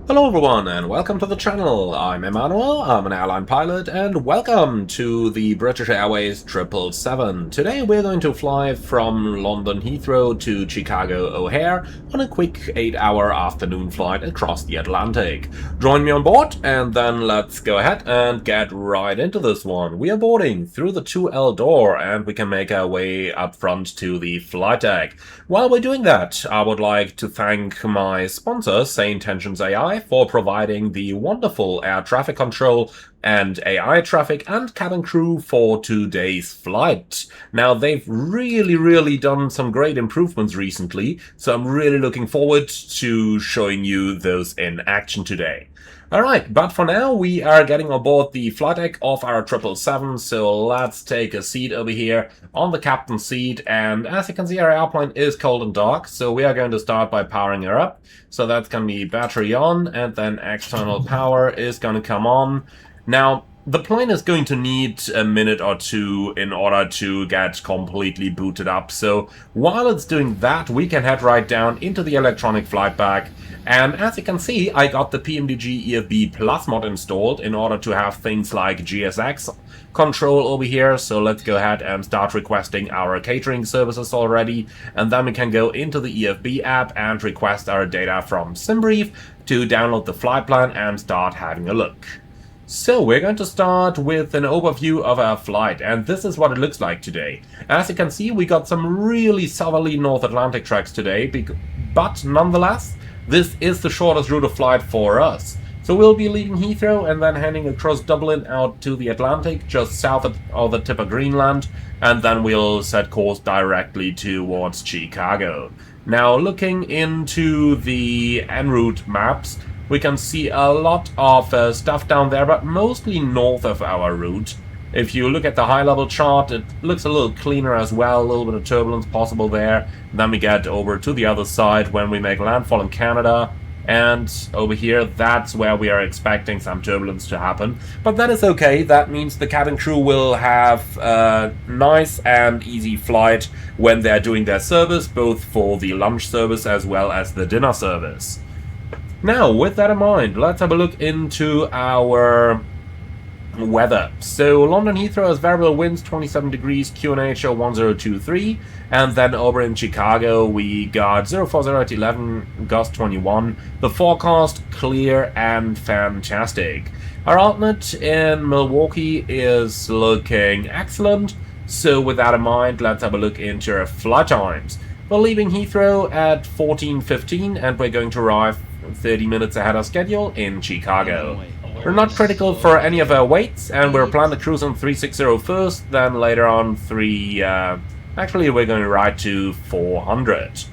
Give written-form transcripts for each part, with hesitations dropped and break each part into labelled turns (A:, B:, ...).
A: Hello everyone and welcome to the channel. I'm Emmanuel, I'm an airline pilot, and welcome to the British Airways 777. Today we're going to fly from London Heathrow to Chicago O'Hare on a quick 8-hour afternoon flight across the Atlantic. Join me on board and then let's go ahead and get right into this one. We are boarding through the 2L door and we can make our way up front to the flight deck. While we're doing that, I would like to thank my sponsor, Sane Intentions AI, for providing the wonderful air traffic control and AI traffic and cabin crew for today's flight. Now, they've really done some great improvements recently, so I'm really looking forward to showing you those in action today. Alright, but for now we are getting on board the flight deck of our 777, so let's take a seat over here on the captain's seat, and as you can see our airplane is cold and dark, so we are going to start by powering her up. So that's going to be battery on, and then external power is going to come on. Now, the plane is going to need a minute or two in order to get completely booted up, so while it's doing that we can head right down into the electronic flight bag. And as you can see, I got the PMDG EFB Plus mod installed in order to have things like GSX control over here. So let's go ahead and start requesting our catering services already. And then we can go into the EFB app and request our data from SimBrief to download the flight plan and start having a look. So we're going to start with an overview of our flight, and this is what it looks like today. As you can see, we got some really southerly North Atlantic tracks today, but nonetheless, this is the shortest route of flight for us. So we'll be leaving Heathrow and then heading across Dublin out to the Atlantic, just south of the tip of Greenland, and then we'll set course directly towards Chicago. Now, looking into the en route maps, we can see a lot of stuff down there, but mostly north of our route. If you look at the high-level chart, it looks a little cleaner as well, a little bit of turbulence possible there. Then we get over to the other side when we make landfall in Canada, and over here, that's where we are expecting some turbulence to happen. But that is okay, that means the cabin crew will have a nice and easy flight when they're doing their service, both for the lunch service as well as the dinner service. Now, with that in mind, let's have a look into our weather. So London Heathrow has variable winds 27 degrees, QNH 1023, and then over in Chicago we got 040 at 11, gust 21. The forecast clear and fantastic. Our alternate in Milwaukee is looking excellent, so with that in mind, let's have a look into our flight times. We're leaving Heathrow at 14:15 and we're going to arrive 30 minutes ahead of schedule in Chicago. We're not critical for any of our weights, and we're planning to cruise on 360 first, then later on actually we're going to ride to 400.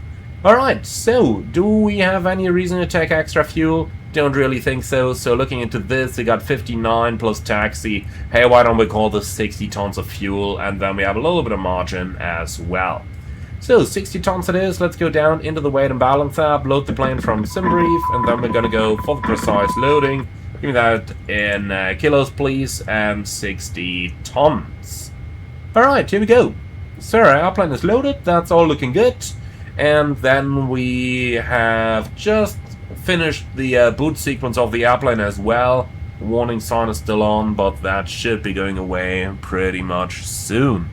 A: Alright, so do we have any reason to take extra fuel? Don't really think so. So looking into this, we got 59 plus taxi. Hey, why don't we call this 60 tons of fuel, and then we have a little bit of margin as well. So 60 tons it is. Let's go down into the weight and balance app, load the plane from SimBrief, and then we're going to go for the precise loading. Give me that in kilos, please, and 60 tons. Alright, here we go. So our airplane is loaded, that's all looking good. And then we have just finished the boot sequence of the airplane as well. The warning sign is still on, but that should be going away pretty much soon.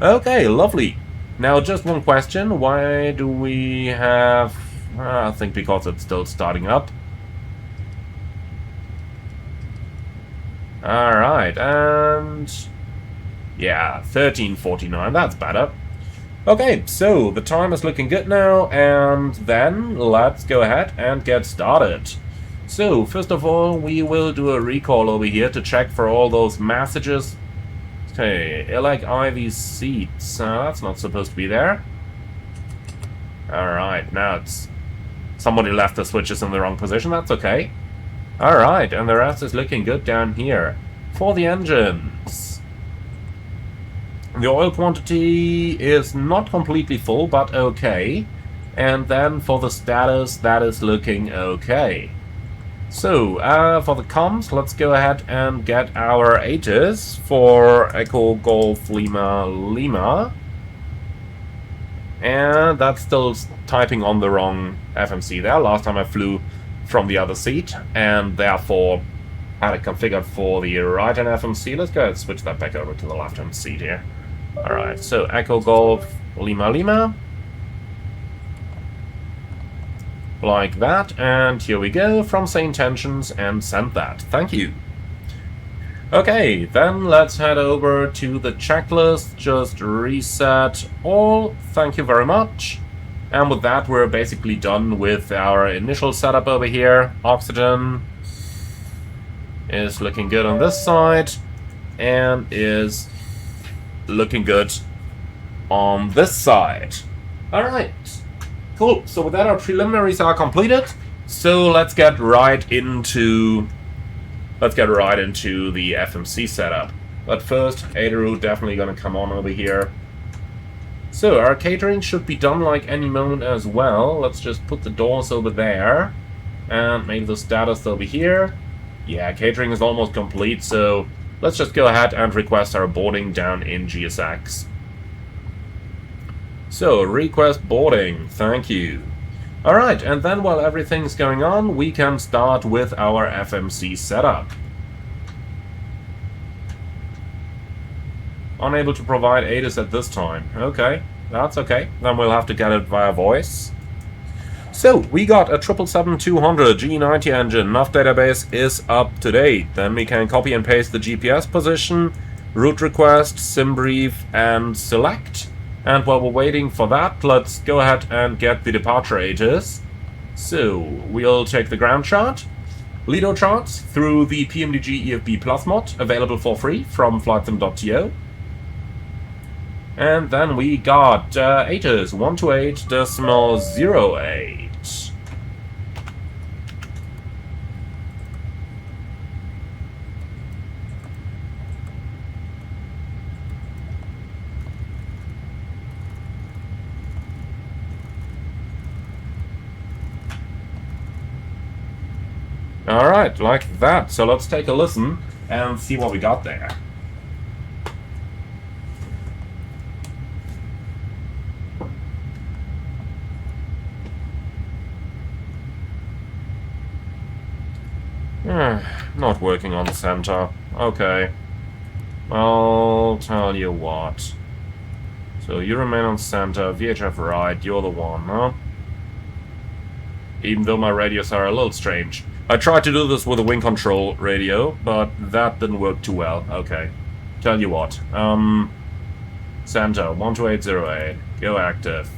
A: Okay, lovely. Now, just one question. Why do we have... I think because it's still starting up. Alright, and... yeah, 13:49. That's better. Okay, so the time is looking good now, and then let's go ahead and get started. So, first of all, we will do a recall over here to check for all those messages. Okay, like Ivy's seats. That's not supposed to be there. Alright, now it's... somebody left the switches in the wrong position, that's okay. Alright, and the rest is looking good down here. For the engines. The oil quantity is not completely full, but okay. And then for the status, that is looking okay. So, for the comms, let's go ahead and get our ATIS for Echo Golf Lima Lima. And that's still typing on the wrong FMC there. Last time I flew from the other seat, and therefore had it configured for the right-hand FMC. Let's go ahead and switch that back over to the left-hand seat here. Alright, so Echo Golf Lima Lima. Like that, and here we go, from Say Intentions, and send that. Thank you. Okay, then let's head over to the checklist, just reset all, thank you very much. And with that, we're basically done with our initial setup over here. Oxygen is looking good on this side, and is looking good on this side. Alright, cool. So with that, our preliminaries are completed. So let's get right into the FMC setup. But first, Adaro definitely gonna come on over here. So our catering should be done like any moment as well. Let's just put the doors over there and make the status over here. Yeah, catering is almost complete, so let's just go ahead and request our boarding down in GSX. So, request boarding, thank you. Alright, and then while everything's going on, we can start with our FMC setup. Unable to provide ATIS at this time. Okay, that's okay. Then we'll have to get it via voice. So, we got a 777-200 G90 engine. Nav database is up to date. Then we can copy and paste the GPS position, route request, sim brief, and select. And while we're waiting for that, let's go ahead and get the departure ATIS. So, we'll take the ground chart, Lido charts through the PMDG EFB Plus mod, available for free from flightsim.to. And then we got ATIS 128.08. Alright, like that. So let's take a listen and see what we got there. Not working on the center. Okay. I'll tell you what. So you remain on center, VHF right, you're the one, huh? Even though my radios are a little strange. I tried to do this with a wing control radio, but that didn't work too well. Okay. Tell you what. Center, 12808. Go active.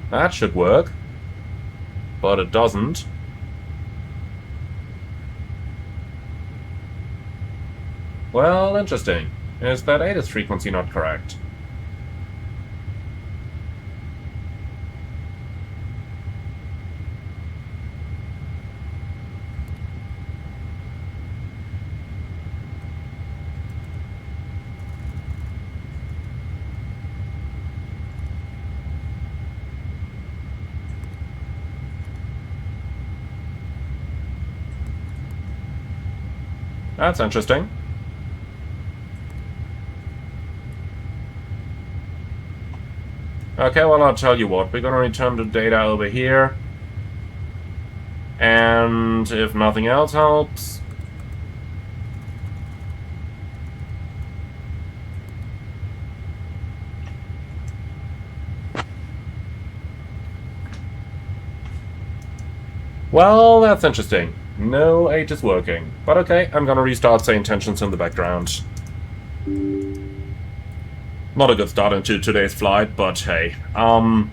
A: That should work. But it doesn't. Well, interesting. Is that ATIS frequency not correct? That's interesting. Okay, well, I'll tell you what. We're gonna return the data over here. And if nothing else helps... Well, that's interesting. No H is working. But okay, I'm gonna restart Say Intentions in the background. Not a good start into today's flight, but hey. The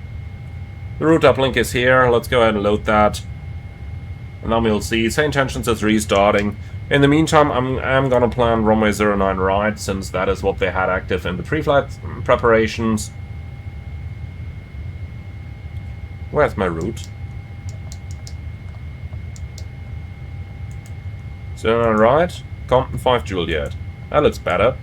A: route uplink is here. Let's go ahead and load that. And then we'll see. Say Intentions is restarting. In the meantime, I'm gonna plan runway 09 right, since that is what they had active in the pre-flight preparations. Where's my route? 09 right, Compton 5 Juliet. That looks better.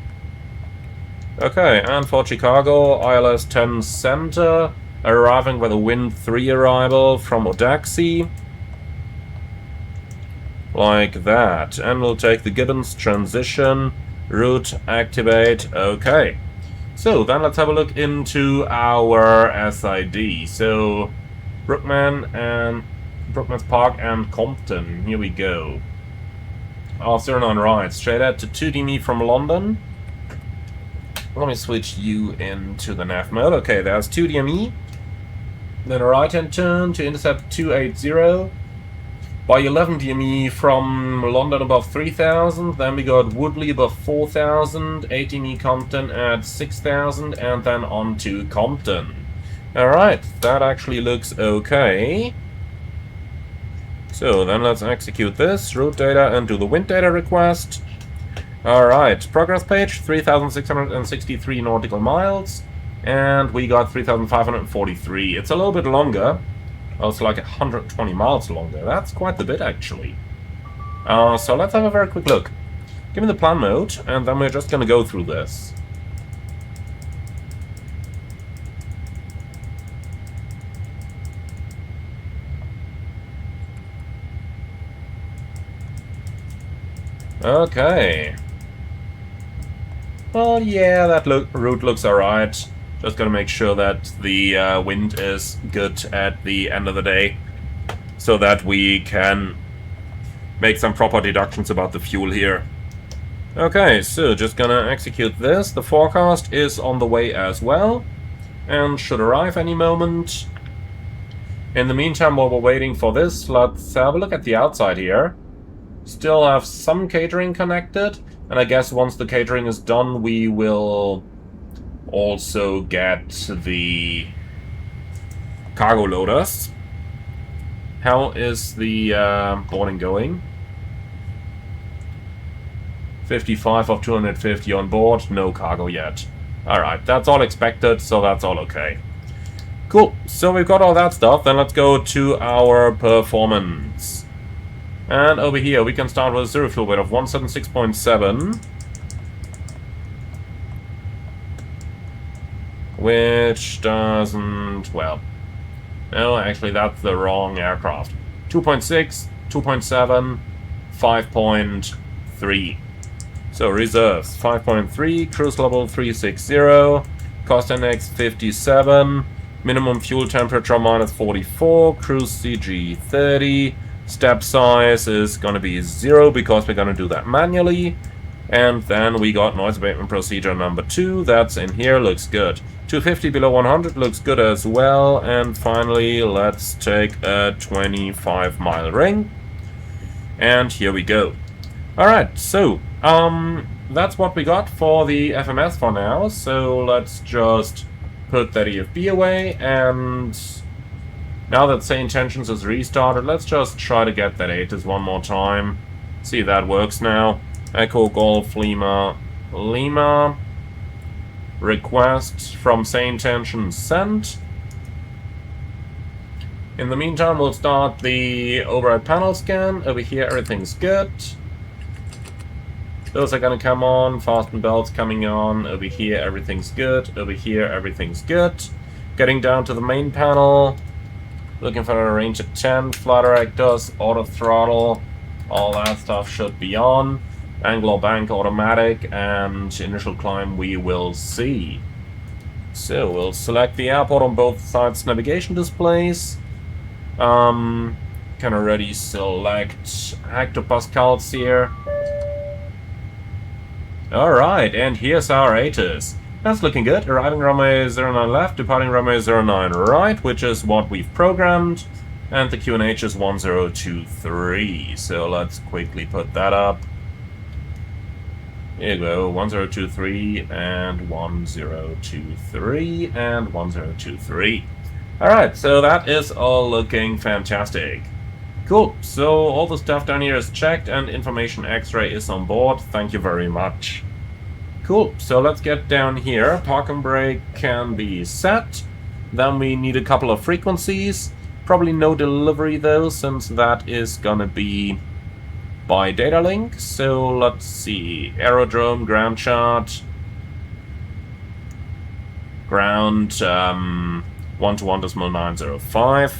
A: Okay, and for Chicago, ILS 10 center, arriving with a wind 3 arrival from Odaxi. Like that. And we'll take the Gibbons transition, route activate, okay. So then let's have a look into our SID. So Brookman's Park and Compton. Here we go. 09 right, straight out to 2DME from London. Let me switch you into the nav mode. Okay, there's 2DME. Then a right-hand turn to intercept 280. By 11 DME from London above 3000. Then we got Woodley above 4000. 18E Compton at 6000. And then on to Compton. Alright, that actually looks okay. So then let's execute this, route data, and do the wind data request. Alright, progress page, 3,663 nautical miles, and we got 3,543. It's a little bit longer. Oh, it's like 120 miles longer. That's quite a bit, actually. So let's have a very quick look. Give me the plan mode, and then we're just going to go through this. Okay. Well, yeah, that route looks alright. Just gotta make sure that the wind is good at the end of the day, so that we can make some proper deductions about the fuel here. Okay, so just gonna execute this. The forecast is on the way as well, and should arrive any moment. In the meantime, while we're waiting for this, let's have a look at the outside here. Still have some catering connected, and I guess once the catering is done, we will also get the cargo loaders. How is the boarding going? 55 of 250 on board, no cargo yet. Alright, that's all expected, so that's all okay. Cool, so we've got all that stuff, then let's go to our performance. And over here we can start with a zero fuel weight of 176.7. Which doesn't, well, no, actually that's the wrong aircraft. 2.6, 2.7, 5.3. So reserves, 5.3, cruise level 360, cost index 57, minimum fuel temperature minus 44, cruise CG 30, step size is going to be 0 because we're going to do that manually. And then we got noise abatement procedure number 2, that's in here, looks good. 250 below 100 looks good as well. And finally, let's take a 25-mile ring. And here we go. Alright, so, that's what we got for the FMS for now. So let's just put that EFB away, and now that Say Intentions is restarted, let's just try to get that ATIS one more time. See if that works now. Echo Golf Lima Lima. Request from Say Intentions sent. In the meantime, we'll start the overhead panel scan. Over here, everything's good. Those are gonna come on. Fasten belts coming on. Over here, everything's good. Over here, everything's good. Getting down to the main panel. Looking for a range of 10. Flight directors, auto throttle. All that stuff should be on. Angle bank automatic, and initial climb we will see. So we'll select the airport on both sides navigation displays. Can already select hectopascals here. Alright, and here's our ATIS. That's looking good. Arriving runway 09 left, departing runway 09 right, which is what we've programmed. And the QNH is 1023. So let's quickly put that up. Here you go, 1023 and 1023 and 1023. Alright, so that is all looking fantastic. Cool, so all the stuff down here is checked and information X-ray is on board. Thank you very much. Cool, so let's get down here. Park and brake can be set. Then we need a couple of frequencies. Probably no delivery though, since that is gonna be by data link. So let's see, aerodrome, ground chart, ground 121.905.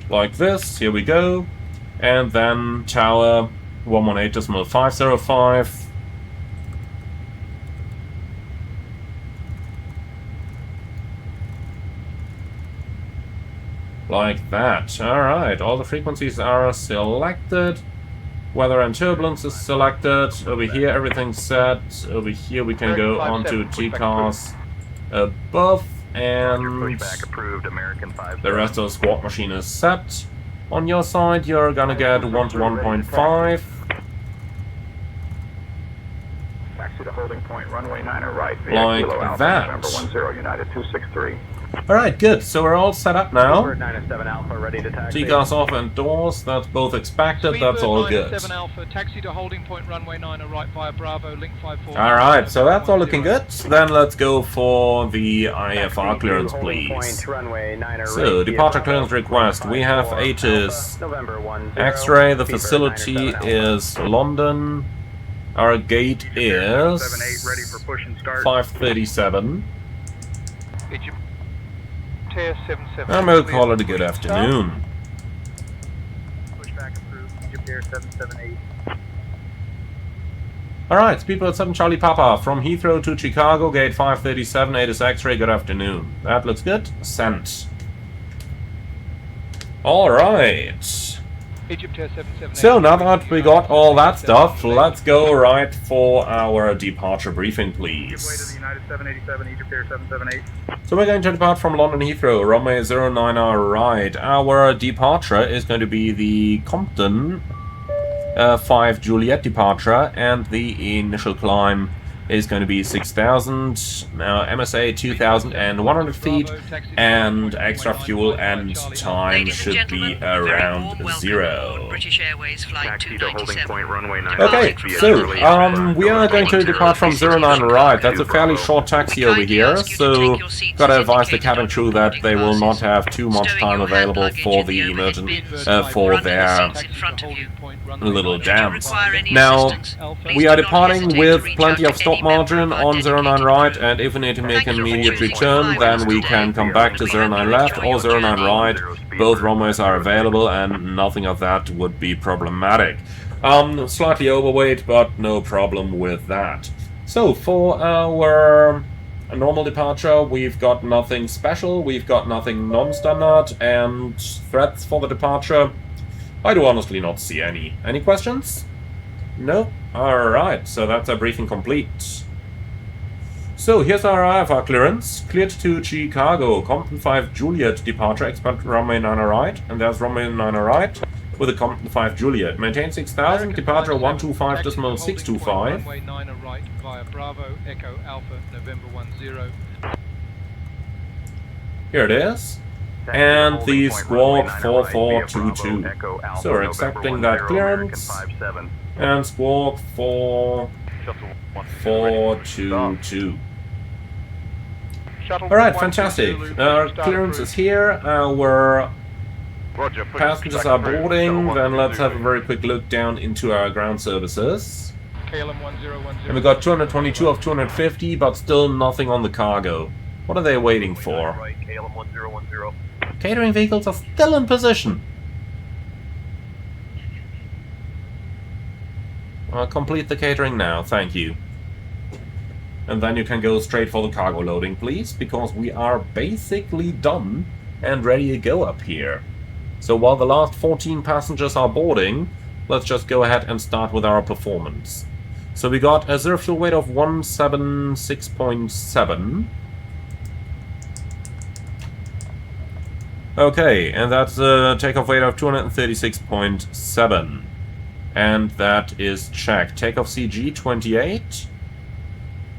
A: like this. Here we go. And then tower 118.505. Like that. Alright, all the frequencies are selected. Weather and turbulence is selected. Over here everything's set. Over here we can go onto TCAS above, and the rest of the squawk machine is set. On your side you're gonna get 1 to 1.5.
B: Taxi to holding point, runway 9 right.
A: Like that.
B: Number 10 United 263.
A: Alright, good. So we're all set up now.
B: Alpha, ready to taxi.
A: TCAS off and doors, that's both expected, that's all good.
C: Alpha, taxi to holding point, runway 9 right via Bravo, link 54.
A: Alright, so that's all looking good. Then let's go for the IFR clearance, please. So, departure clearance request. We have Asus X-ray, the facility is London. Our gate is 537. And we'll call it a good afternoon. Alright, people at 7 Charlie Papa from Heathrow to Chicago, gate 537, Asus X-ray, good afternoon. That looks good. Sent. Alright. So now that we got all that stuff, let's go right for our departure briefing, please. So we're going to depart from London Heathrow, runway 09 right. Our departure is going to be the Compton 5 Juliet departure, and the initial climb is going to be 6,000, MSA 2,100 feet, and extra fuel and time should be around 0.
D: British Airways flight 297.
A: Okay, so we are going to depart from 09 right. That's a fairly short taxi over here, so gotta advise the cabin crew that they will not have too much time available for the emergency, for their little dance. Now, we are departing with plenty of stop margin on 09 right, and if we need to make an immediate return, then we can come back to 09 left or 09 right. Both runways are available, and nothing of that would be problematic. Slightly overweight, but no problem with that. So, for our normal departure, we've got nothing special, we've got nothing non-standard, and threats for the departure, I do honestly not see any. Any questions? No? Alright, so that's our briefing complete. So here's our IFR clearance. Cleared to Chicago, Compton 5 Juliet departure, expect runway 9 right, and there's runway 9 right with a Compton 5 Juliet. Maintain 6,000, departure 125.625.
C: Runway 9 right via Bravo, Echo Alpha, November 10.
A: Here it is. And the squawk 4422. So we're accepting that clearance. And squawk 4422. Alright, fantastic. Our clearance is here. Our passengers are boarding. Then let's have a very quick look down into our ground services. And we got 222 of 250, but still nothing on the cargo. What are they waiting for? Catering vehicles are still in position. Complete the catering now, thank you. And then you can go straight for the cargo loading, please, because we are basically done and ready to go up here. So while the last 14 passengers are boarding, let's just go ahead and start with our performance. So we got a zero fuel weight of 176.7. Okay, and that's a takeoff weight of 236.7. And that is checked. Takeoff CG 28.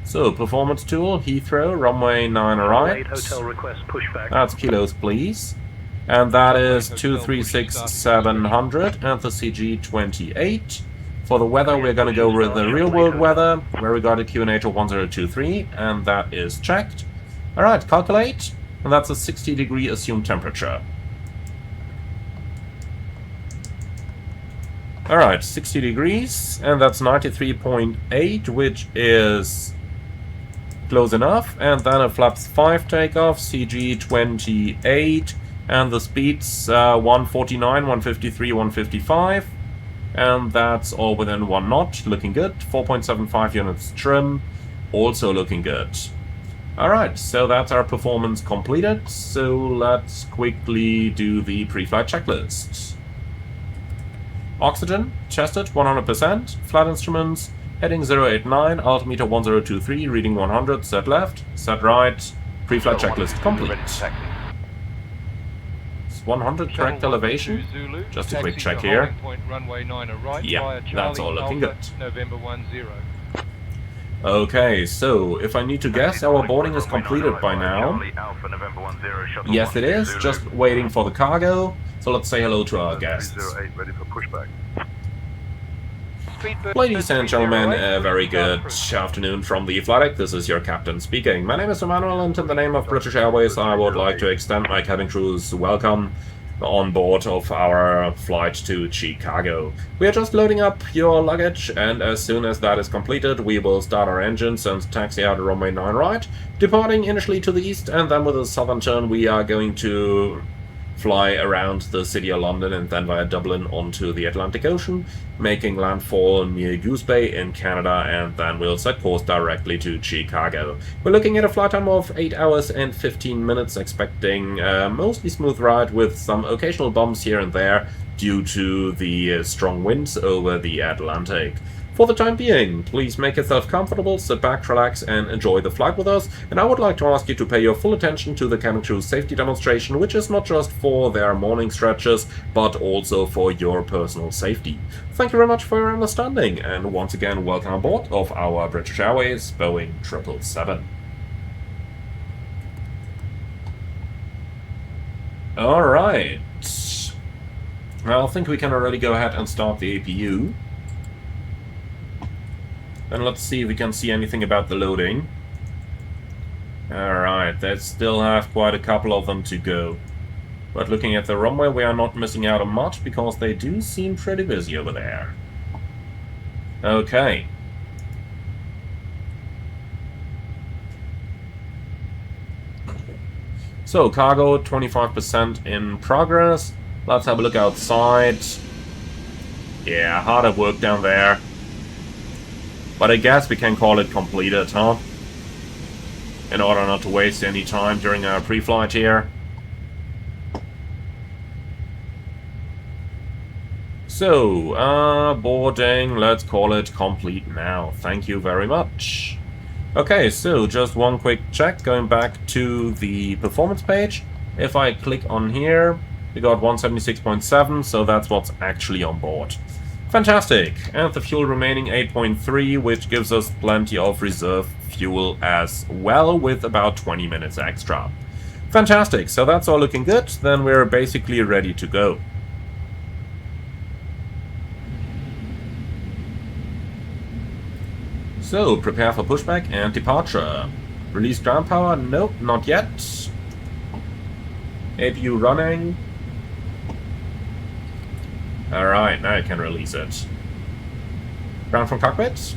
A: So, performance tool, Heathrow, runway 9 right.
B: Hotel request pushback.
A: That's kilos, please. And that is 236,700 and the CG 28. For the weather, we're going to go with the real world weather, where we got a QNH of 1023, and that is checked. Alright, calculate. And that's a 60-degree assumed temperature. Alright, 60 degrees, and that's 93.8, which is close enough. And then a flaps 5 takeoff, CG 28, And the speeds 149, 153, 155. And that's all within 1 knot, looking good. 4.75 units trim, also looking good. Alright, so that's our performance completed. So let's quickly do the pre-flight checklist. Oxygen, tested 100%. Flight instruments, heading 089, altimeter 1023, reading 100, set left, set right. Pre-flight checklist complete. 100 correct elevation. Just a quick check here. Yeah, that's all looking good. Okay, so if I need to guess, our boarding is completed by now. Yes, it is. Just waiting for the cargo. So let's say hello to our guests. Ladies and gentlemen, a very good afternoon from the flight deck. This is your captain speaking. My name is Emmanuel, and in the name of British Airways, I would like to extend my cabin crew's welcome on board of our flight to Chicago. We are just loading up your luggage, and as soon as that is completed, we will start our engines and taxi out runway 9 right, departing initially to the east, and then with a southern turn we are going to fly around the city of London and then via Dublin onto the Atlantic Ocean, making landfall near Goose Bay in Canada, and then we'll set course directly to Chicago. We're looking at a flight time of 8 hours and 15 minutes, expecting a mostly smooth ride with some occasional bumps here and there due to the strong winds over the Atlantic. For the time being, please make yourself comfortable, sit back, relax, and enjoy the flight with us. And I would like to ask you to pay your full attention to the cabin crew's safety demonstration, which is not just for their morning stretches, but also for your personal safety. Thank you very much for your understanding, and once again, welcome aboard of our British Airways Boeing 777. Alright. I think we can already go ahead and start the APU. And let's see if we can see anything about the loading. Alright, they still have quite a couple of them to go. But looking at the runway, we are not missing out on much, because they do seem pretty busy over there. Okay. So, cargo 25% in progress. Let's have a look outside. Yeah, hard at work down there. But I guess we can call it completed, huh? In order not to waste any time during our pre-flight here. So, boarding, let's call it complete now. Thank you very much. Okay, so just one quick check, going back to the performance page. If I click on here, we got 176.7, so that's what's actually on board. Fantastic, and the fuel remaining 8.3, which gives us plenty of reserve fuel as well, with about 20 minutes extra. Fantastic, so that's all looking good, then we're basically ready to go. So, prepare for pushback and departure. Release ground power? Nope, not yet. APU running. Alright, now I can release it. Ground from cockpit.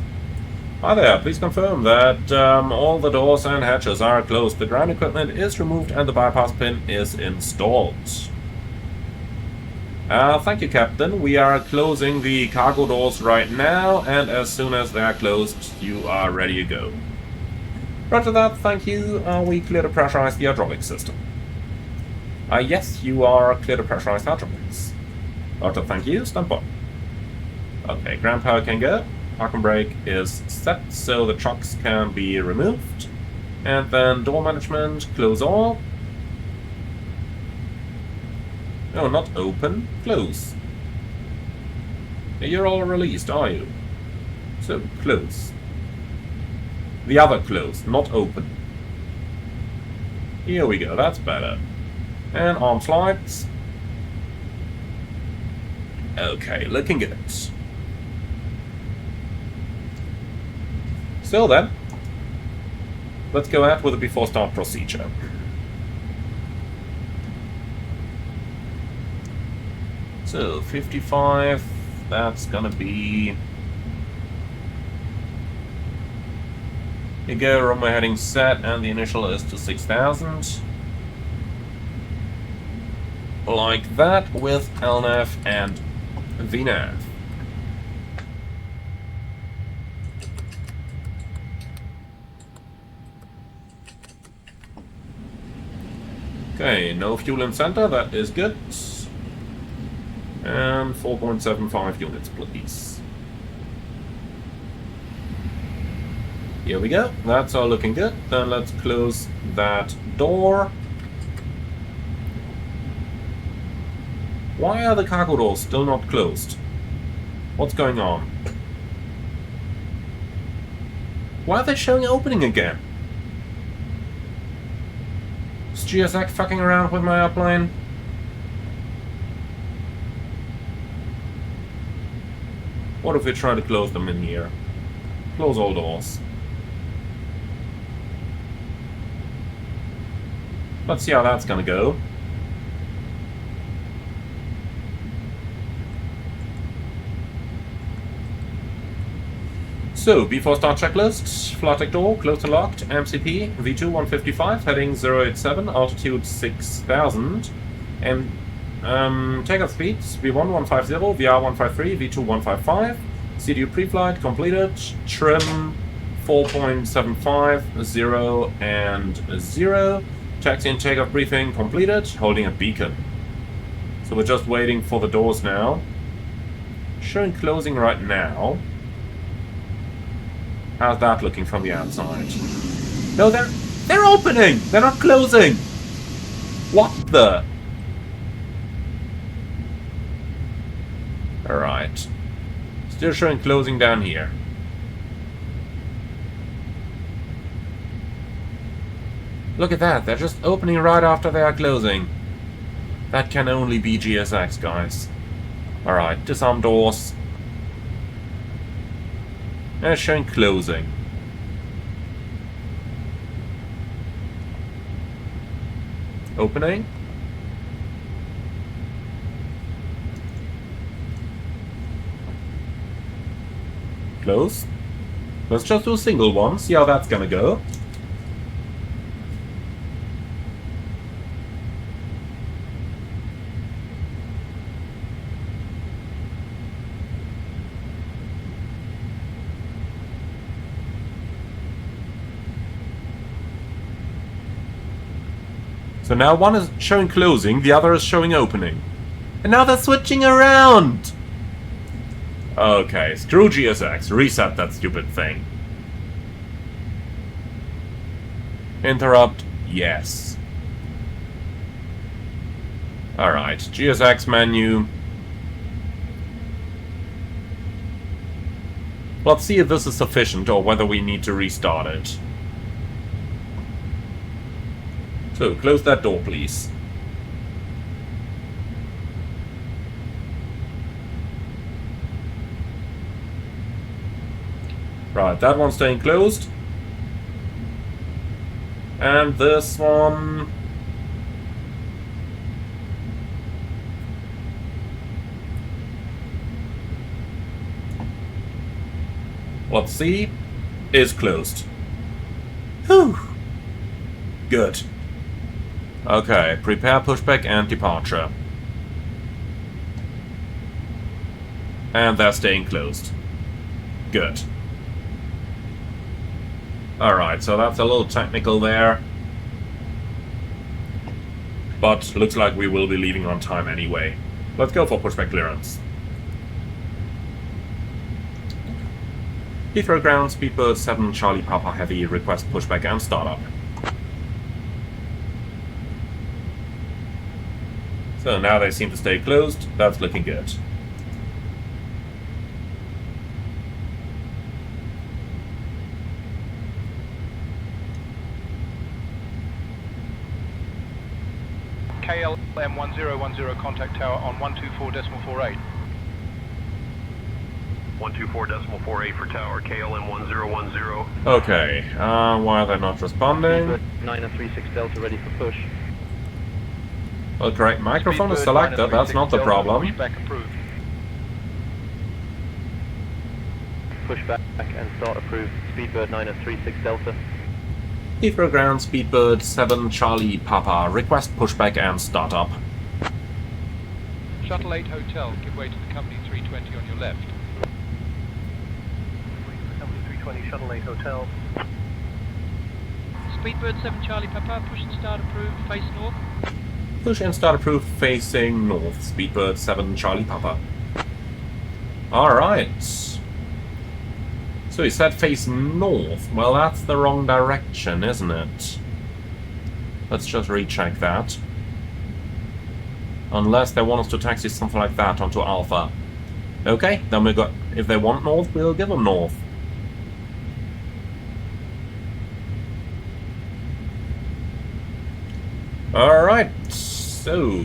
A: Hi there, please confirm that all the doors and hatches are closed, the ground equipment is removed and the bypass pin is installed. Thank you, Captain. We are closing the cargo doors right now, and as soon as they are closed, you are ready to go. Roger that, thank you. We clear to pressurize the hydraulic system. Yes, you are clear to pressurize hydraulics. Roger, thank you. Stand by. Okay, ground power can go. Parking brake is set, so the trucks can be removed. And then door management, close all. No, not open. Close. You're all released, are you? So, close. The other close, not open. Here we go, that's better. And arm slides. Okay, looking good. So then, let's go ahead with the before start procedure. So, 55, that's gonna be... Here you go, runway heading set, and the initial is to 6,000. like that with LNAV and VNAV. Okay, no fuel in center, that is good. And 4.75 units, please. Here we go, that's all looking good. Then let's close that door. Why are the cargo doors still not closed? What's going on? Why are they showing opening again? Is GSX fucking around with my airplane? What if we try to close them in here? Close all doors. Let's see how that's gonna go. So, before start checklist, flight deck door, closed and locked, MCP, V2 155, heading 087, altitude 6000, and takeoff speeds, V1 150, VR 153, V2 155, CDU pre-flight completed, trim 4.75, 0 and 0, taxi and takeoff briefing completed, holding a beacon. So we're just waiting for the doors now. Showing closing right now. How's that looking from the outside? No, they're opening! They're not closing! What the? Alright. Still showing closing down here. Look at that, they're just opening right after they are closing. That can only be GSX, guys. Alright, disarm doors. They're showing closing. Opening. Close. Let's just do a single one, see how that's gonna go. So now one is showing closing, the other is showing opening. And now they're switching around! Okay, screw GSX, reset that stupid thing. Interrupt, yes. Alright, GSX menu. Let's see if this is sufficient or whether we need to restart it. So, close that door, please. Right, that one's staying closed. And this one... let's see, is closed. Whew. Good. Okay, prepare pushback and departure. And they're staying closed. Good. Alright, so that's a little technical there. But looks like we will be leaving on time anyway. Let's go for pushback clearance. Heathrow ground, speedbird 7 Charlie Papa Heavy, request pushback and startup. So now they seem to stay closed, that's looking good.
C: KLM 1010 contact tower on 124.48.
E: 124.48 for tower, KLM 1010.
A: Okay, why are they not responding?
F: 936 Delta ready for push.
A: Well, correct microphone is selected, that's not the problem.
C: Pushback approved.
F: Pushback and start approved. Speedbird 936 Delta.
A: Heathrow ground, speedbird 7 Charlie Papa, request pushback and startup.
C: Shuttle 8 Hotel, give way to the company 320 on your left.
F: Company 320, Shuttle 8 Hotel.
C: Speedbird 7 Charlie Papa, push and start approved, face north.
A: Push and start approved, facing north. Speedbird 7 Charlie Papa. Alright. So he said face north. Well, that's the wrong direction, isn't it? Let's just recheck that. Unless they want us to taxi something like that onto Alpha. Okay, then we got... If they want north, we'll give them north. Alright, so...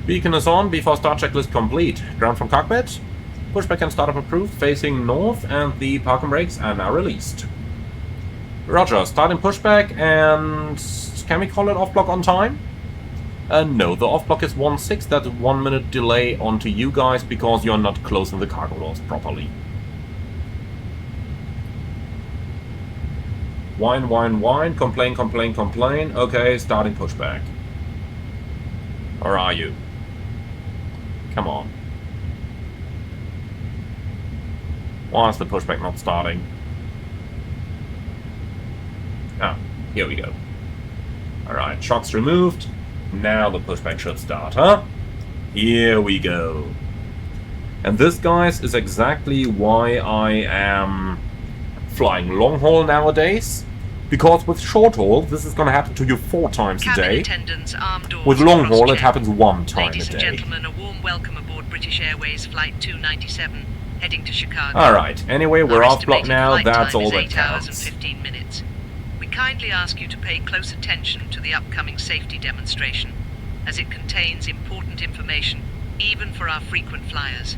A: Beacon is on, before start checklist complete. Ground from cockpit. Pushback and startup approved, facing north, and the parking brakes are now released. Roger, starting pushback, and... Can we call it off-block on time? No, the off-block is 1.6, that's a 1 minute delay onto you guys, because you're not closing the cargo doors properly. Whine, whine, whine, complain, complain, complain. Okay, starting pushback. Or are you? Come on. Why is the pushback not starting? Ah, here we go. Alright, shocks removed. Now the pushback should start, huh? Here we go. And this, guys, is exactly why I am flying long haul nowadays. Because with short haul, this is going to happen to you 4 times a day. With long haul, it happens 1 time a day.
D: Ladies and gentlemen, a warm welcome aboard British Airways Flight 297, heading to Chicago.
A: Alright, anyway, we're off block now, that's all that
D: 8 hours and
A: counts.
D: 15 minutes. We kindly ask you to pay close attention to the upcoming safety demonstration, as it contains important information, even for our frequent flyers.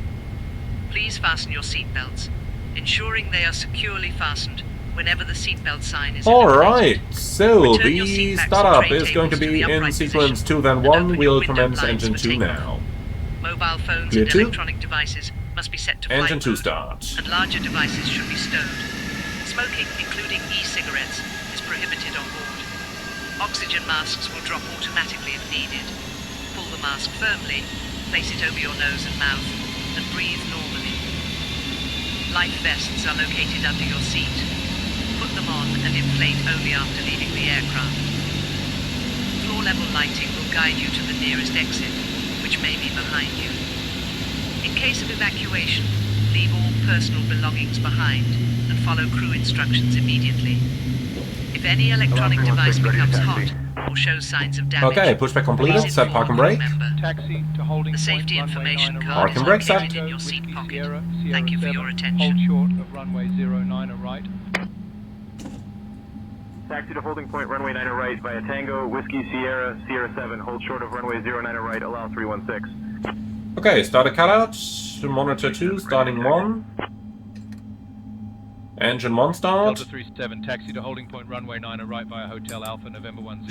D: Please fasten your seatbelts, ensuring they are securely fastened whenever the seatbelt sign is
A: Alright, so
D: Return your
A: the
D: seat backs
A: startup
D: and tray
A: is going to
D: tables
A: be
D: to the
A: in
D: upright
A: sequence
D: position
A: 2 then
D: and
A: 1.
D: open
A: We'll
D: your window
A: commence
D: blinds
A: engine
D: for
A: 2
D: takeoff.
A: now.
D: Mobile phones
A: Clear
D: and
A: 2.
D: electronic devices must be set to flight
A: Engine 2
D: mode,
A: start.
D: and larger devices should be stowed. Smoking, including e-cigarettes, is prohibited on board. Oxygen masks will drop automatically if needed. Pull the mask firmly, place it over your nose and mouth, and breathe normally. Life vests are located under your seat. Put them on and inflate only after leaving the aircraft. Floor-level lighting will guide you to the nearest exit, which may be behind you. In case of evacuation, leave all personal belongings behind and follow crew instructions immediately. If any electronic device becomes hot or shows signs of damage,
A: Okay, pushback completed,
D: please
A: set
D: inform
A: park and
D: the
A: brake.
D: member.
C: Taxi to holding
D: The
C: point,
D: safety
C: runway
D: information
C: 9
D: card
A: Park
D: is
A: and brake set.
D: located in your seat
C: Whiskey
D: pocket.
C: Sierra,
D: Thank you for
C: 7,
D: your
C: hold
D: attention.
C: short of runway 09 right.
E: Taxi to holding point, runway 9 right via Tango, Whiskey Sierra, Sierra 7, hold short of runway 09 right, allow 316.
A: Okay, start a cutout. Monitor 2, starting 1. Engine 1 start.
C: Delta 37, taxi to holding point, runway 9 right via Hotel Alpha, November 10.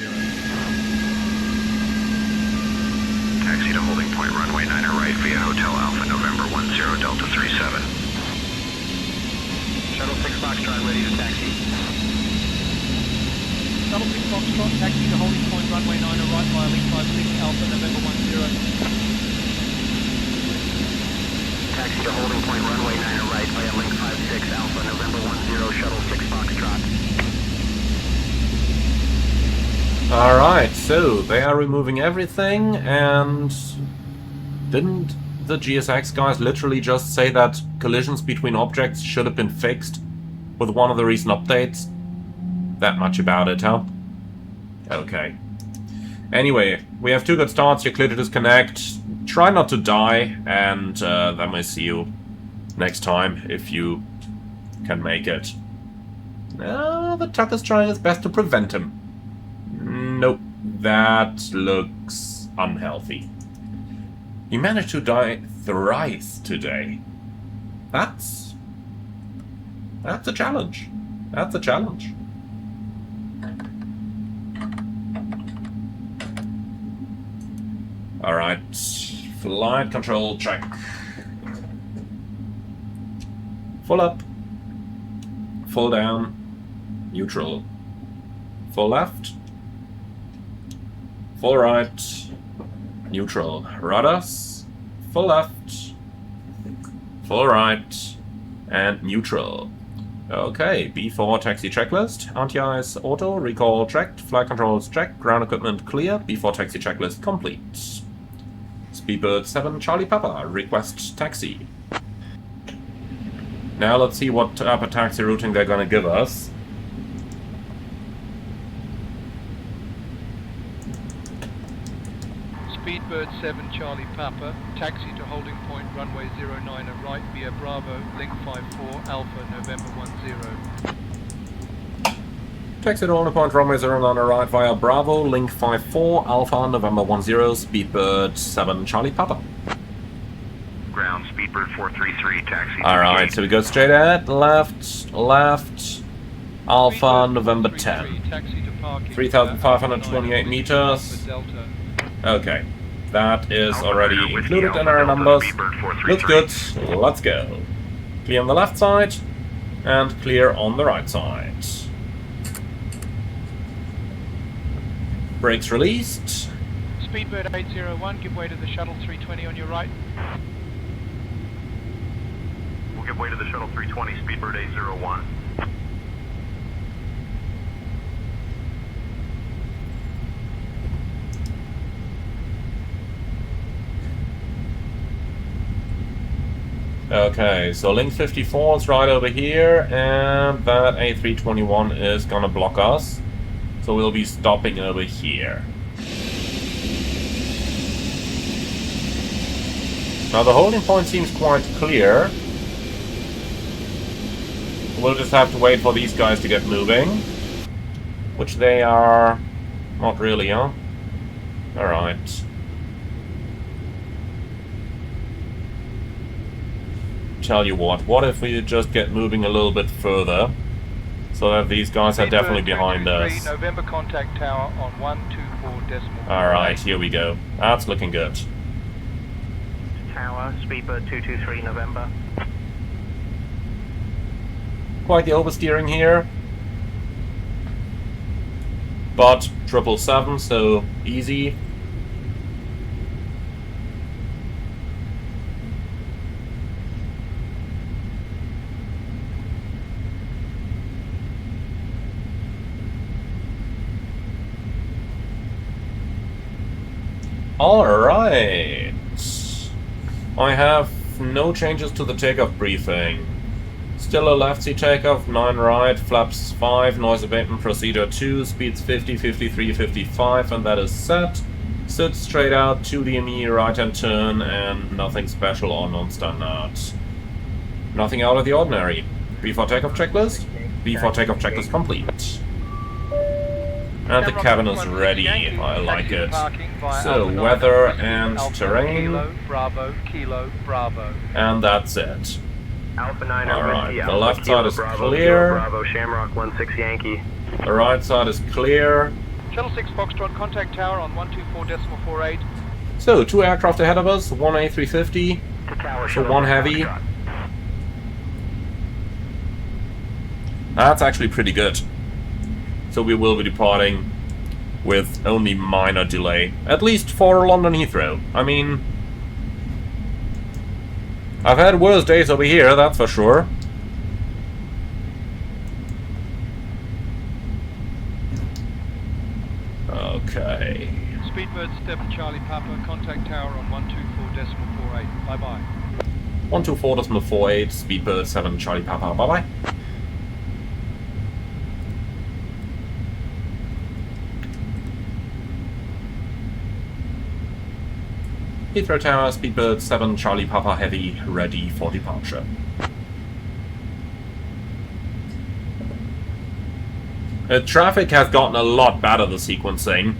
E: Taxi to holding point, runway 9 right via Hotel Alpha, November 10, Delta 37. Shuttle 6 Foxtrot ready to taxi.
C: Shuttle 6 Foxtrot, taxi to holding point, runway 9 right via Link 56 Alpha, November 10.
E: Taxi to holding point, runway 9 right via Link 56 Alpha, November 10, Shuttle 6 Foxtrot.
A: Alright, so they are removing everything, and didn't the GSX guys literally just say that collisions between objects should have been fixed with one of the recent updates? That much about it, huh? Okay. Anyway, we have 2 good starts, you're clear to disconnect. Try not to die, and then we'll see you next time, if you can make it. The Tuck is trying his best to prevent him. Nope, that looks unhealthy. He managed to die thrice today. That's a challenge. That's a challenge. Alright, flight control check. Full up. Full down. Neutral. Full left. full right, neutral, rudders, full left, full right, and neutral. Okay, B4 taxi checklist, anti-ice auto, recall checked, flight controls checked, ground equipment clear, B4 taxi checklist complete. Speedbird 7 Charlie Papa, request taxi. Now let's see what type of taxi routing they're gonna give us.
C: Speedbird 7 Charlie Papa, taxi to holding point runway 09 at right via Bravo, link 54, Alpha, November 10.
A: Taxi to holding point runway 09 at right via Bravo, link 54, Alpha, November 10, Speedbird 7 Charlie Papa.
E: Ground, Speedbird 433, taxi.
A: Alright, so we go straight ahead, left, left, Alpha,
C: Speedbird
A: November
C: 433,
A: 10.
C: taxi to parking,
A: 3,528
C: Alpha
A: meters.
C: Delta.
A: Okay, that is already included in our numbers. Looks good, let's go. Clear on the left side, and clear on the right side. Brakes released.
C: Speedbird 801, give way to the shuttle 320 on your right.
E: We'll give way to the shuttle 320, Speedbird 801.
A: Okay, so link 54 is right over here, and that A321 is gonna block us. So we'll be stopping over here. Now the holding point seems quite clear. We'll just have to wait for these guys to get moving. Which they are... not really, huh? Alright. Tell you what if we just get moving a little bit further, so that these guys are definitely behind us.
C: November contact tower on 124.4.
A: Alright, here we go. That's looking good.
F: Tower, Speedbird 223 November.
A: Quite the oversteering here. But 777, so easy. Alright. I have no changes to the takeoff briefing. Still a left seat takeoff, 9 right, flaps 5, noise abatement procedure 2, speeds 50, 53, 55, and that is set. Sit straight out, 2 DME, right hand turn, and nothing special or non-standard. Nothing out of the ordinary. B4 takeoff checklist? B4 takeoff checklist complete. And the cabin is ready, I like it. So, weather and terrain.
C: Bravo, Kilo, Bravo.
A: And that's it.
E: Alpha 9
A: Alright,
E: Whiskey,
A: the
E: Alpha
A: left
E: Kilo,
A: side is
E: Bravo,
A: clear.
E: Kilo, Bravo, Shamrock 16 Yankee.
A: The right side is clear.
C: Shuttle 6 Foxtrot, contact tower on 124.48.
A: So, 2 aircraft ahead of us, 1 A350,
E: To tower,
A: so
E: shuttle
A: 1 heavy.
E: Foxtrot.
A: That's actually pretty good. So we will be departing with only minor delay. At least for London Heathrow. I mean... I've had worse days over here, that's for sure. Okay.
C: Speedbird 7 Charlie Papa, contact tower on 124.48. Bye-bye.
A: 124.48, Speedbird 7 Charlie Papa, bye-bye. Heathrow Tower, Speedbird 7 Charlie Papa Heavy, ready for departure. Traffic has gotten a lot better, the sequencing.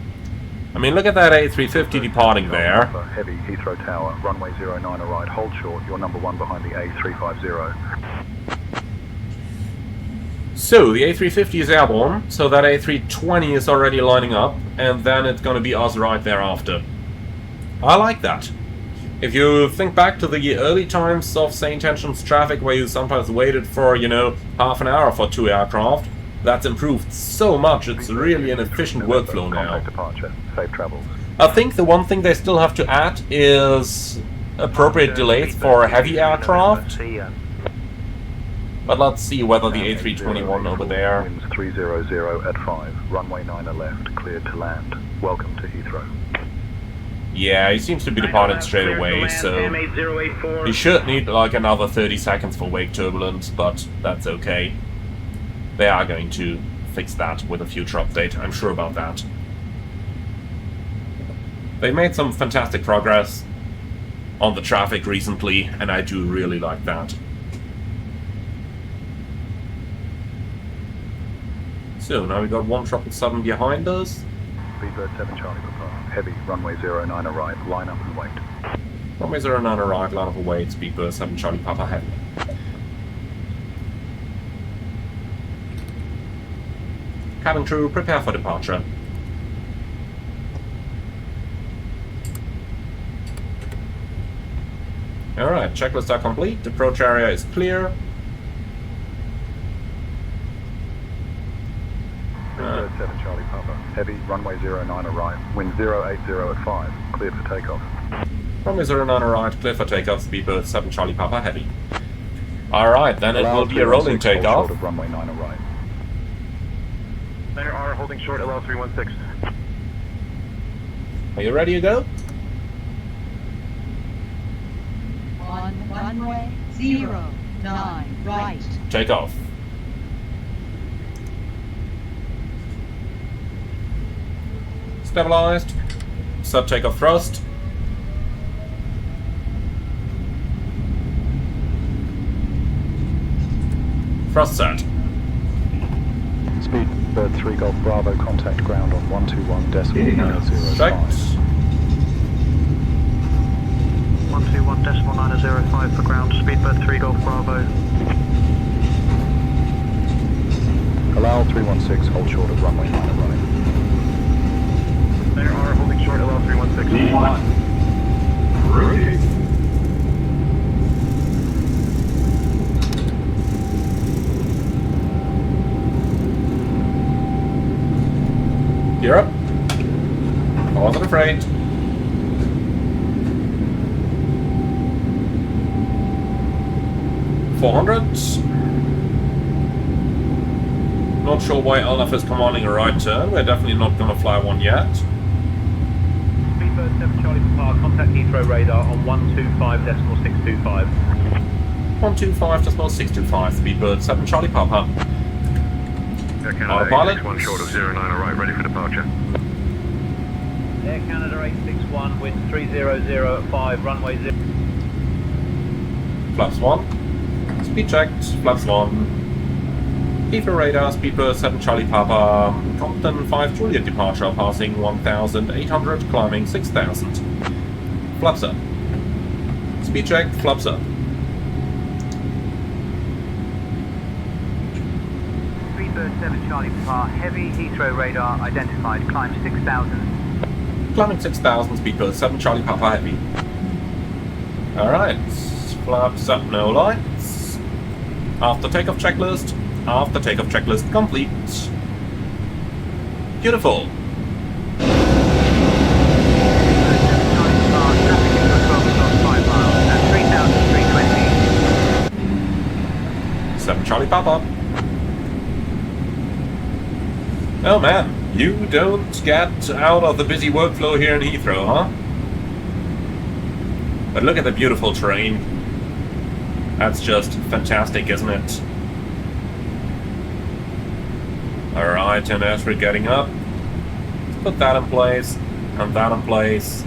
A: I mean, look at that A350 departing there.
G: Heavy, Heathrow Tower, runway 09 right, hold short, you're number 1 behind the A350.
A: So, the A350 is airborne, so that A320 is already lining up, and then it's gonna be us right thereafter. I like that. If you think back to the early times of St. Tensions traffic, where you sometimes waited for, you know, half an hour for 2 aircraft, That's improved so much, it's really an efficient workflow now.
G: Contact departure. Safe travels.
A: I think the one thing they still have to add is appropriate delays for heavy aircraft. But let's see whether the A321 over there...
G: Winds 300 at 5, runway 9 left, cleared to land. Welcome to Heathrow.
A: Yeah, he seems to be departing straight away, so... he should need like another 30 seconds for wake turbulence, but that's okay. They are going to fix that with a future update, I'm sure about that. They made some fantastic progress on the traffic recently, and I do really like that. So, now we got 177 behind us.
G: Speedbird 7 Charlie Papa. Heavy, runway 09 arrive, line up and wait.
A: Runway 09 arrive, line up and wait, Speedbird 7 Charlie Papa heavy. Cabin crew, prepare for departure. Alright, checklists are complete, approach area is clear.
G: Speedbird 7 Charlie Papa. Heavy, runway 09 arrive, wind 080 at 5, cleared for takeoff.
A: Runway 09 arrived, clear for takeoff, Speedbird 7 Charlie Papa heavy. Alright, then it will be a rolling takeoff.
G: Short of runway 9 arrive.
E: Center R holding short, allow 316.
A: Are you ready to go?
H: On runway 09 right.
A: Take off. Stabilized. Sub takeoff thrust. Thrust set.
G: Speedbird 3 Golf Bravo, contact ground on 121.905.
A: Checked.
F: 121.905 for ground, Speedbird 3 Golf Bravo.
G: Allow 316, hold short of runway 9 arrive.
E: Center R holding short, allow 316.
A: Gear up. I wasn't afraid. Not sure why Elnaf is commanding a right turn. We're definitely not going to fly one yet.
E: Speedbird 7 Charlie Papa, contact Heathrow radar on 125.625.
A: 125.625, Speedbird 7 Charlie Papa.
E: Air
A: Our pilot.
E: 861 short of 09 arrive, ready for departure.
F: Air Canada 861, wind 300 at 5, runway 0.
A: Flaps 1. Speed checked, flaps 1. Heathrow radar, Speedbird 7 Charlie Papa, Compton 5 Juliet departure, passing 1,800, climbing 6,000. Flaps up. Speed check, flaps up.
F: Speedbird 7 Charlie Papa, heavy Heathrow radar identified, climb 6,000.
A: Climbing 6,000, Speedbird 7 Charlie Papa heavy. Alright, flaps up, no lights. After takeoff checklist. After takeoff checklist complete. Beautiful. Seven Charlie Papa. Oh man, you don't get out of the busy workflow here in Heathrow, huh? But look at the beautiful terrain. That's just fantastic, isn't it? Alright, and as we're getting up, let's put that in place, and that in place.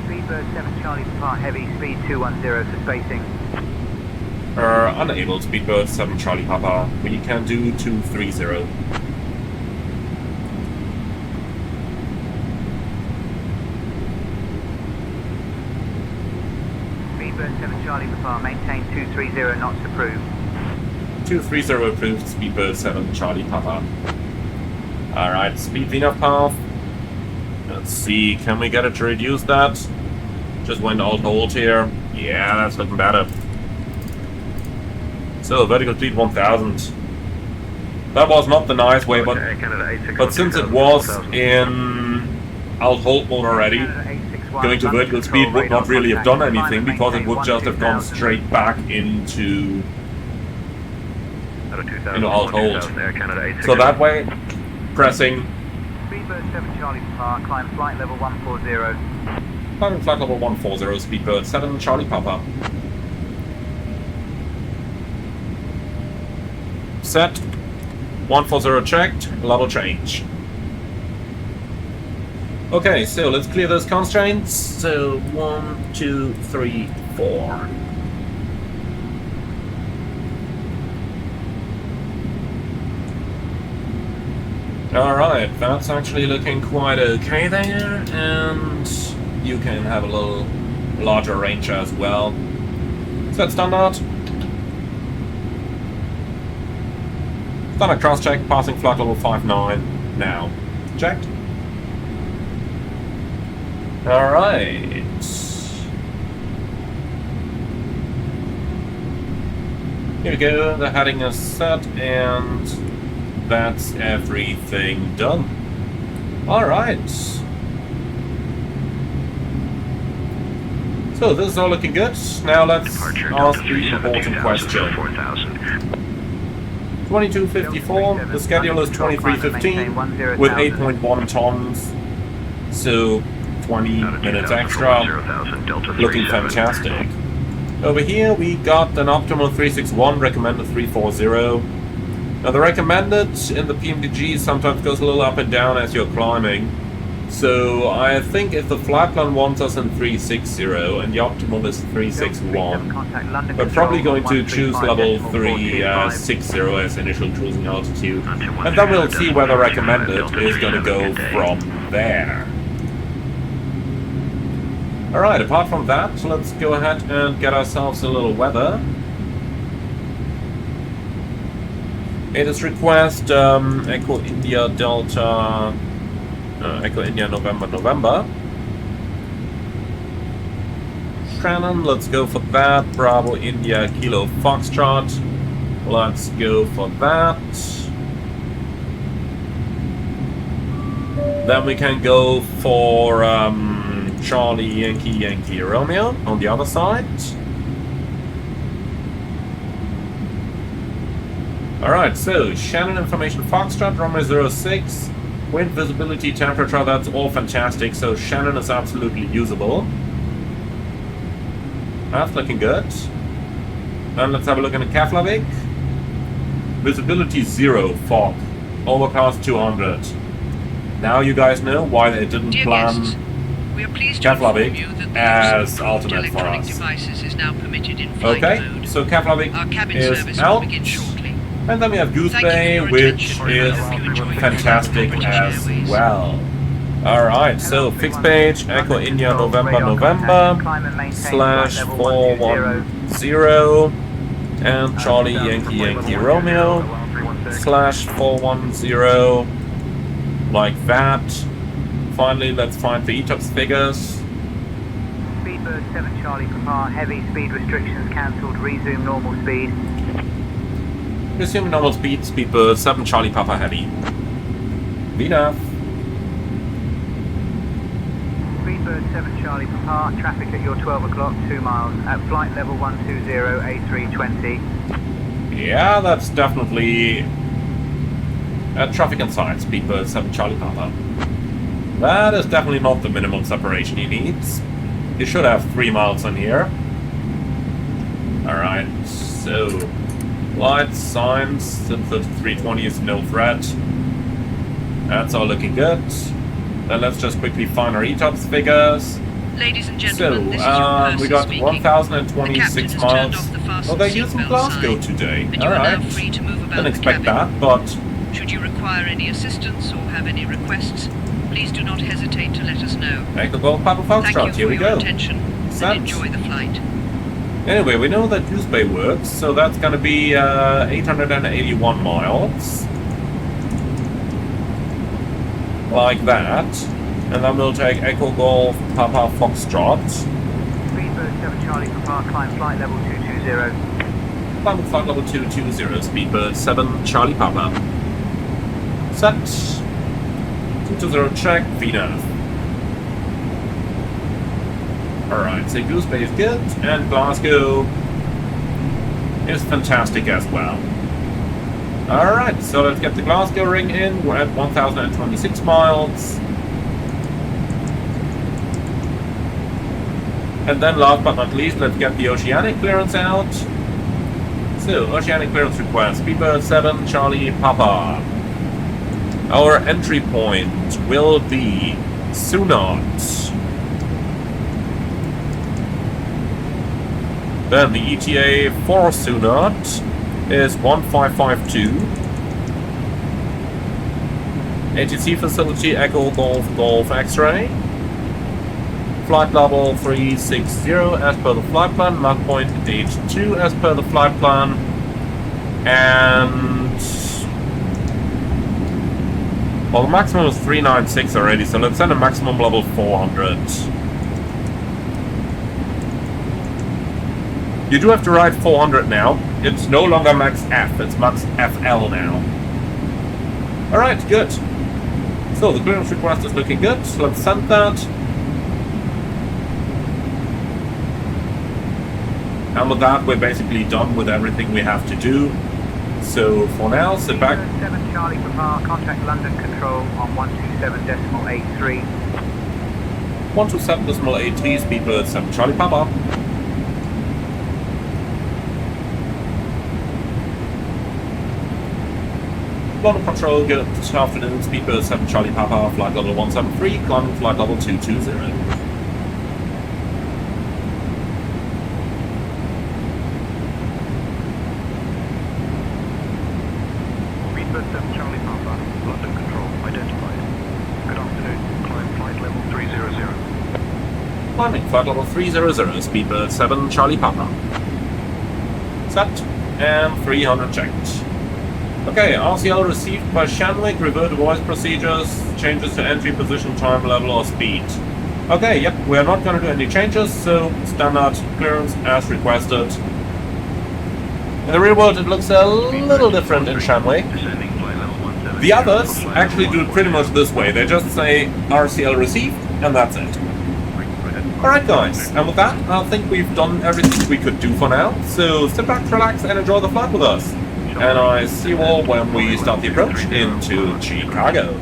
F: Speedbird 7 Charlie Papa, heavy, speed 210 for spacing.
A: Unable, Speedbird 7 Charlie Papa. We can do 230.
F: Speedbird 7 Charlie Papa, maintain 230 knots approved.
A: 230 approved, Speedbird 7 Charlie Papa. Alright, speed enough path. Let's see, can we get it to reduce that? Just went alt hold here. Yeah, that's looking better. So, vertical speed 1000. That was not the nice way, but
E: Canada 861
A: but since it was in alt hold mode already, going to vertical speed would not really have done anything because it would just have gone straight back into alt hold. So that way, pressing
F: Speedbird 7 Charlie Papa, climb flight level 140.
A: climbing flight level 140, Speedbird 7 Charlie Papa. Set. 140 checked, level change. Okay, so let's clear those constraints. So 1, 2, 3, 4. Alright, that's actually looking quite okay there, and you can have a little larger range as well. Set standard. Standard cross check, passing flight level 59 now. Checked. Alright. Here we go, the heading is set, and that's everything done. Alright. So this is all looking good. Now let's ask the important question. 2254, the schedule is 2315 with 8.1 tons, so 20 minutes extra, looking fantastic. Over here we got an optimal 361, recommended 340. Now the recommended in the PMDG sometimes goes a little up and down as you're climbing. So I think if the flight plan wants us in 360 and the optimal is 361, we're probably going to choose level 360 as initial cruising altitude. And then we'll see where the recommended is going to go from there. Alright, apart from that, let's go ahead and get ourselves a little weather. It is request Echo India Delta, Echo India November November. Shannon, let's go for that. Bravo India Kilo Foxtrot. Let's go for that. Then we can go for Charlie Yankee Yankee Romeo on the other side. Alright, so Shannon information Foxtrot, runway 06, wind visibility, temperature, that's all fantastic, so Shannon is absolutely usable. That's looking good. And let's have a look at Keflavik. Visibility 0, fog, overcast 200. Now you guys know why they didn't plan Keflavik as alternate for us. Okay, so Keflavik is out. And then we have Goose Bay, which is fantastic as well. Alright, so fixed page, Echo India November November /410 and Charlie Yankee Yankee Romeo /410, like that. Finally, let's find the ETOPS figures.
F: Speedbird 7 Charlie Papa, heavy speed restrictions cancelled, resume normal speed.
A: Resume normal speed, Speedbird 7 Charlie Papa Heavy. VNAV.
F: Speedbird 7 Charlie Papa, traffic at your 12 o'clock, 2 miles, at flight level 120, A320.
A: Yeah, that's definitely traffic inside, Speedbird 7 Charlie Papa. That is definitely not the minimum separation he needs. You should have 3 miles on here. Alright, so lights, signs, since the 320 is no threat. That's all looking good. Then let's just quickly find our ETOPS figures.
D: Ladies and gentlemen,
A: so, we got 1,026 miles. Oh, they're using Glasgow today. Alright. Didn't expect that, but
D: should you require any assistance or have any requests, please do not hesitate to let us know.
A: Make the Gold Papa Foxtrot, here we go.
D: Attention and enjoy the flight.
A: Anyway, we know that Goose Bay works, so that's going to be 881 miles. Like that. And then we'll take Echo Golf Papa Foxtrot.
F: Speedbird 7 Charlie Papa, climb flight level 220.
A: Climb flight level 220, Speedbird 7 Charlie Papa. Set. 220 check, VNAV. Alright, so Goose Bay is good, and Glasgow is fantastic as well. Alright, so let's get the Glasgow ring in. We're at 1,026 miles. And then last but not least, let's get the oceanic clearance out. So, oceanic clearance request, Speedbird 7, Charlie Papa. Our entry point will be Sunot. Then the ETA for Sunot is 1552. ATC facility Echo Golf Golf X-Ray. Flight level 360 as per the flight plan, Mach point 82 as per the flight plan, and well, the maximum is 396 already, so let's send a maximum level 400. You do have to ride 400 now. It's no longer max F, it's max FL now. Alright, good. So the clearance request is looking good, so let's send that. And with that, we're basically done with everything we have to do. So for now, sit back.
F: 7 Charlie Papa, contact London Control on 127.83.
A: 127.83, Speedbird 7 Charlie Papa. London Control, good afternoon, Speedbird 7 Charlie Papa, flight level 173, climbing flight level 220.
G: Speedbird 7 Charlie Papa, London Control identified. Good afternoon, climb flight level 300.
A: Climbing flight level 300, Speedbird 7 Charlie Papa. Set, and 300 checked. Okay, RCL received by Shanwick, revert voice procedures, changes to entry, position, time, level, or speed. Okay, yep, we are not going to do any changes, so standard clearance as requested. In the real world, it looks a little different in Shanwick. The others actually do it pretty much this way. They just say RCL received, and that's it. Alright guys, and with that, I think we've done everything we could do for now. So sit back, relax, and enjoy the flight with us. And I see you all when we start the approach into Chicago.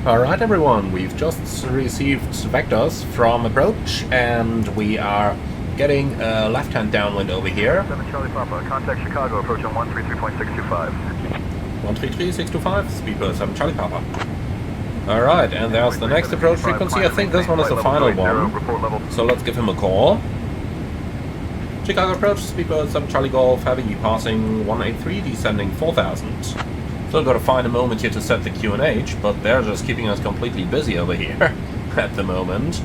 A: Alright everyone, we've just received vectors from approach and we are getting a left-hand downwind over here.
G: 7 Charlie Papa, contact Chicago, approach on 133.625.
A: 133.625, speedbird 7 Charlie Papa. Alright, and there's the next approach frequency. I think this one is the final one, so let's give him a call. Chicago approach, speedbird 7 Charlie Golf, heavy, passing 183, descending 4000. Still gotta find a moment here to set the QNH, but they're just keeping us completely busy over here at the moment.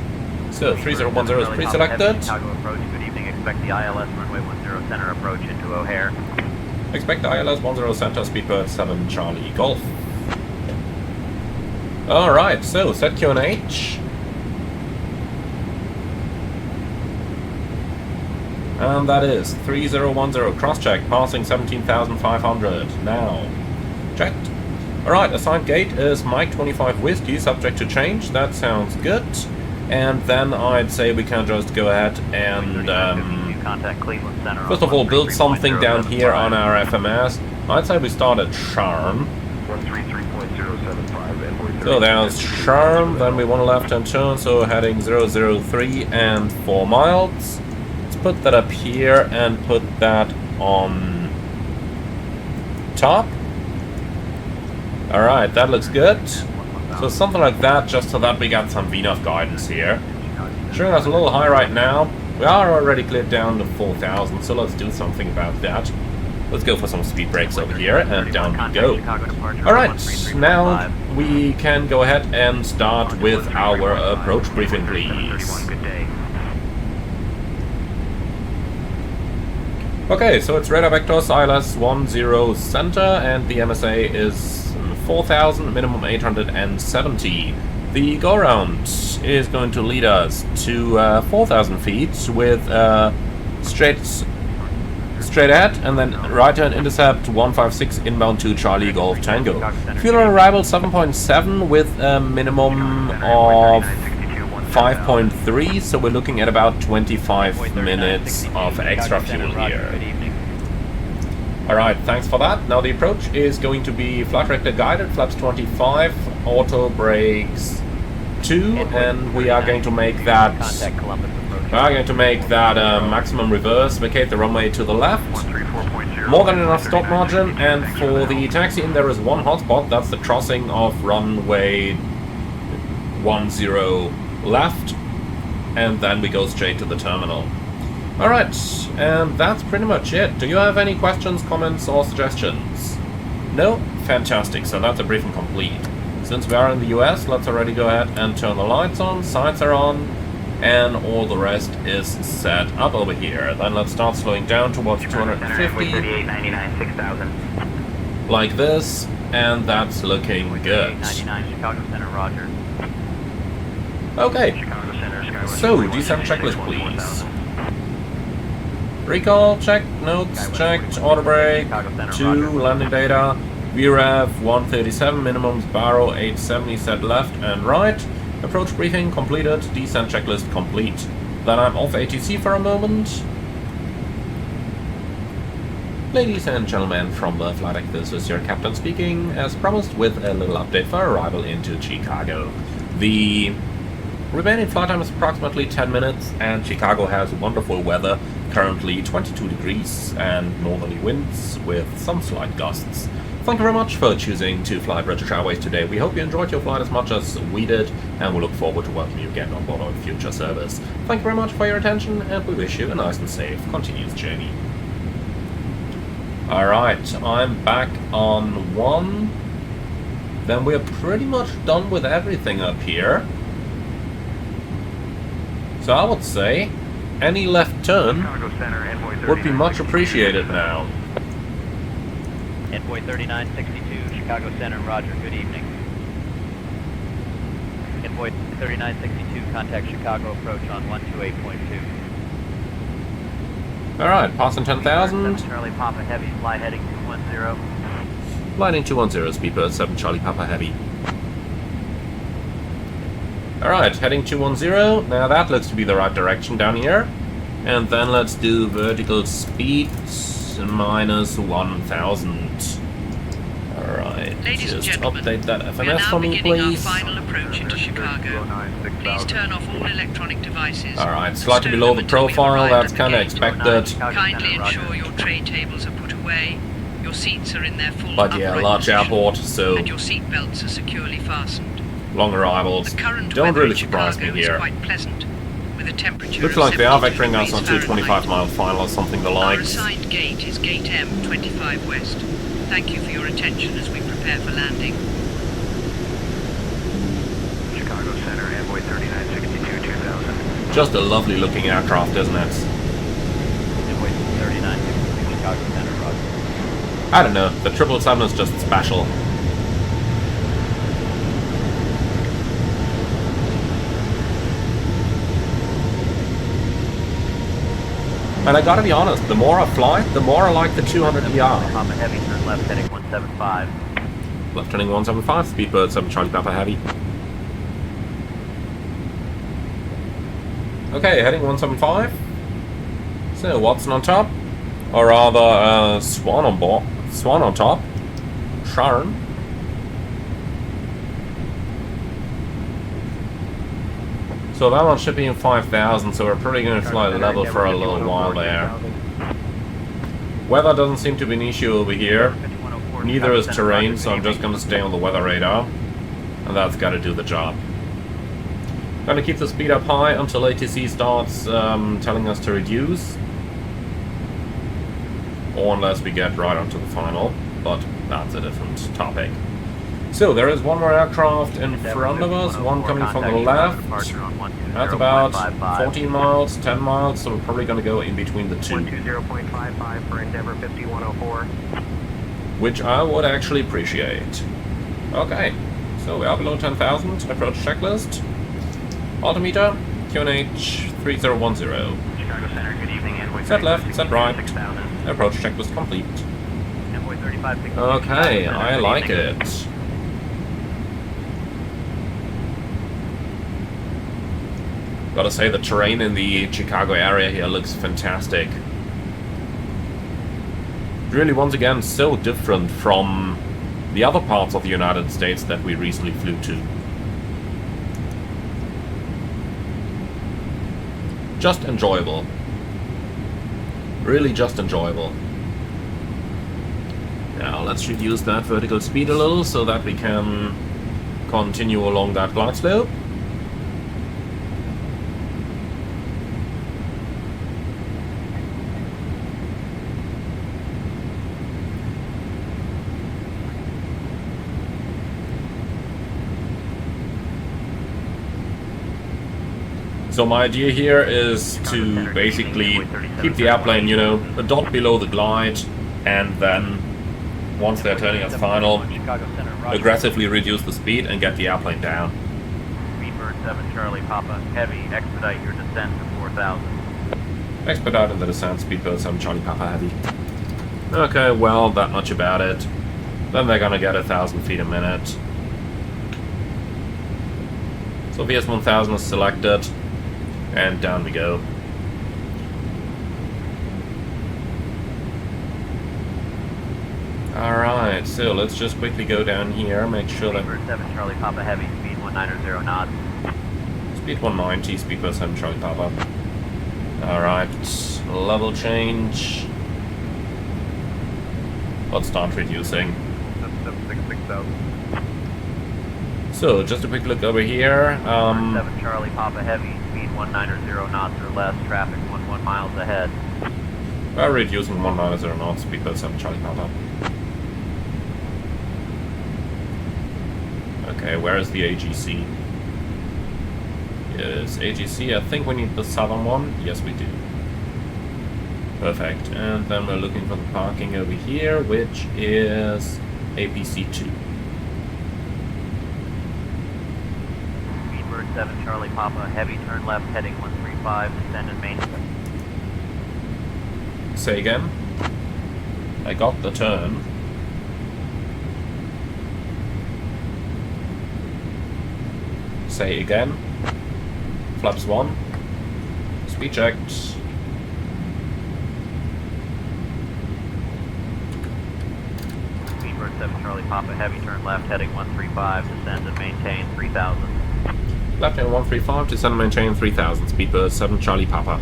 A: So 3010 is pre-selected.
E: Chicago approach, good evening. Expect the ILS runway 10 center approach into O'Hare.
A: Expect the ILS 10 center, speedbird 7 Charlie Golf. Alright, so set QNH. And that is 3010, cross-check, passing 17,500 now. Checked. Alright, assigned gate is Mike 25 Whiskey, subject to change, that sounds good. And then I'd say we can just go ahead and, first of all, build something down here on our FMS. I'd say we start at Charm. So there's Charm, then we want a left-hand turn, so heading 003 and 4 miles. Let's put that up here and put that on top. Alright, that looks good. So something like that, just so that we got some VNAV guidance here. Sure, that's a little high right now. We are already cleared down to 4,000, so let's do something about that. Let's go for some speed brakes over here, and down we go. Alright, now we can go ahead and start with our approach briefing, please. Okay, so it's radar vectors, ILS 10 center, and the MSA is 4,000, minimum 870. The go-around is going to lead us to 4,000 feet with straight ahead, and then right turn intercept 156 inbound to Charlie Golf Tango. Fuel on arrival 7.7 with a minimum of 5.3, so we're looking at about 25 minutes of extra fuel here. Alright, thanks for that. Now the approach is going to be flight director guided, flaps 25, auto brakes 2, and we are going to make that maximum reverse, vacate the runway to the left. More than enough stop margin, and for the taxi in there is one hotspot, that's the crossing of runway 10 left, and then we go straight to the terminal. Alright, and that's pretty much it. Do you have any questions, comments, or suggestions? No? Fantastic, so that's a briefing complete. Since we are in the US, let's already go ahead and turn the lights on, sights are on, and all the rest is set up over here. Then let's start slowing down towards 250, like this, and that's looking good. Okay, so descent checklist please. Recall checked, notes checked, auto brake 2, landing data, VREV 137, minimums Barrow 870 set left and right. Approach briefing completed, descent checklist complete. Then I'm off ATC for a moment. Ladies and gentlemen from the flight deck, this is your captain speaking, as promised, with a little update for arrival into Chicago. The remaining flight time is approximately 10 minutes, and Chicago has wonderful weather, currently 22 degrees and northerly winds with some slight gusts. Thank you very much for choosing to fly British Airways today. We hope you enjoyed your flight as much as we did, and we look forward to welcoming you again on board our future service. Thank you very much for your attention, and we wish you a nice and safe continuous journey. Alright, I'm back on 1. Then we're pretty much done with everything up here. So I would say any left turn would be much appreciated now.
E: Envoy 3962, Chicago Center, roger, good evening. Envoy 3962, contact Chicago approach on 128.2.
A: Alright, passing 10,000.
E: Charlie Papa Heavy, fly heading 210.
A: Lining 210, speedbird 7 Charlie Papa Heavy. Alright, heading 210. Now that looks to be the right direction down here. And then let's do vertical speed minus 1,000. Alright. Alright,
D: Ladies and
A: just
D: gentlemen,
A: update that
D: we are
A: FMS
D: now
A: for me,
D: beginning our
A: please.
D: final approach into Chicago. Please turn off all electronic devices.
A: Alright, slightly
D: Stow
A: below
D: them
A: the
D: until we have
A: profile,
D: arrived
A: that's
D: at the
A: kinda
D: gate.
A: expected.
D: Kindly ensure your tray tables are put away, your seats are in their full
A: But yeah,
D: upright
A: large
D: position,
A: airport, so
D: and your seat belts are securely fastened.
A: long arrivals
D: The current
A: don't
D: weather
A: really
D: in
A: surprise me
D: Chicago is
A: here.
D: quite pleasant, with a temperature
A: Looks
D: of
A: like they are
D: 72
A: vectoring us
D: degrees
A: onto a 25
D: Fahrenheit.
A: mile final or something the
D: Our
A: likes.
D: assigned gate is Gate M, 25 West. Thank you for your attention as we prepare for landing.
G: Chicago Center, Envoy 3962, 2000.
A: Just a lovely looking aircraft, isn't it?
I: Envoy 3962, Chicago Center, Roger.
A: I don't know, the 777 is just special. And I gotta be honest, the more I fly, the more I like the 200ER.
I: Papa Heavy, turn left, heading 175.
A: Left turning 175, Speedbird 7 Charlie Papa Heavy. Okay, heading 175. So, Watson on top. Or rather, Swan on board. Swan on top. Sharon. So that one should be in 5,000, so we're probably going to fly level for a little while there. Weather doesn't seem to be an issue over here. Neither is terrain, so I'm just going to stay on the weather radar. And that's got to do the job. Going to keep the speed up high until ATC starts telling us to reduce. Or unless we get right onto the final, but that's a different topic. So there is one more aircraft in front of us, one coming from the left. That's about 14 miles, 10 miles, so we're probably going to go in between the two.
G: 120.55 for Endeavour 5104.
A: Which I would actually appreciate. Okay, so we are below 10,000, approach checklist. Altimeter, QNH 3010.
G: Chicago Center, good evening. Envoy
A: Set left, set right.
G: 6000.
A: Approach checklist complete.
I: Envoy 3562.
A: Okay, I like it. Gotta say, the terrain in the Chicago area here looks fantastic. Really, once again, so different from the other parts of the United States that we recently flew to. Just enjoyable. Really just enjoyable. Now, let's reduce that vertical speed a little so that we can continue along that glide slope. So my idea here is to basically keep the airplane, you know, a dot below the glide, and then once they're turning us final, aggressively reduce the speed and get the airplane down.
I: Speedbird 7 Charlie Papa Heavy, expedite your descent to 4,000.
A: Expedite the descent, Speedbird 7 Charlie Papa Heavy. Okay, well, that much about it. Then they're gonna get 1,000 feet a minute. So VS1000 is selected. And down we go. Alright, so let's just quickly go down here, make sure that...
I: Speedbird 7 Charlie Papa Heavy, speed 190 knots.
A: Speed 190, Speedbird 7 Charlie Papa. Alright, level change. Let's start reducing.
G: 6000.
A: So, just a quick look over here.
I: 7 Charlie Papa Heavy, speed 190 knots or less, traffic 11 miles ahead.
A: We're reducing 190 knots, Speedbird 7 Charlie Papa. Okay, where is the AGC? Yes, AGC, I think we need the southern one. Yes, we do. Perfect. And then we're looking for the parking over here, which is APC2.
I: 7 Charlie Papa, heavy turn left, heading 135, descend and main.
A: Say again? I got the turn. Say again. Flaps 1. Speed checked.
I: Speedbird 7 Charlie Charlie Papa Heavy, turn left, heading 135, descend and maintain 3000.
A: Left in 135, descend and maintain 3000, speedbird 7 Charlie Papa.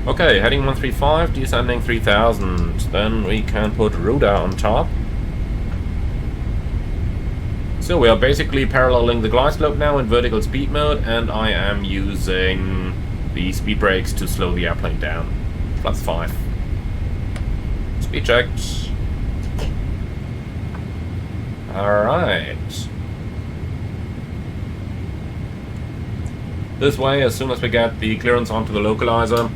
A: Okay, heading 135, descending 3000. Then we can put Ruda on top. So we are basically paralleling the glide slope now in vertical speed mode, and I am using the speed brakes to slow the airplane down. +5. Speed checked. Alright. This way, as soon as we get the clearance onto the localizer,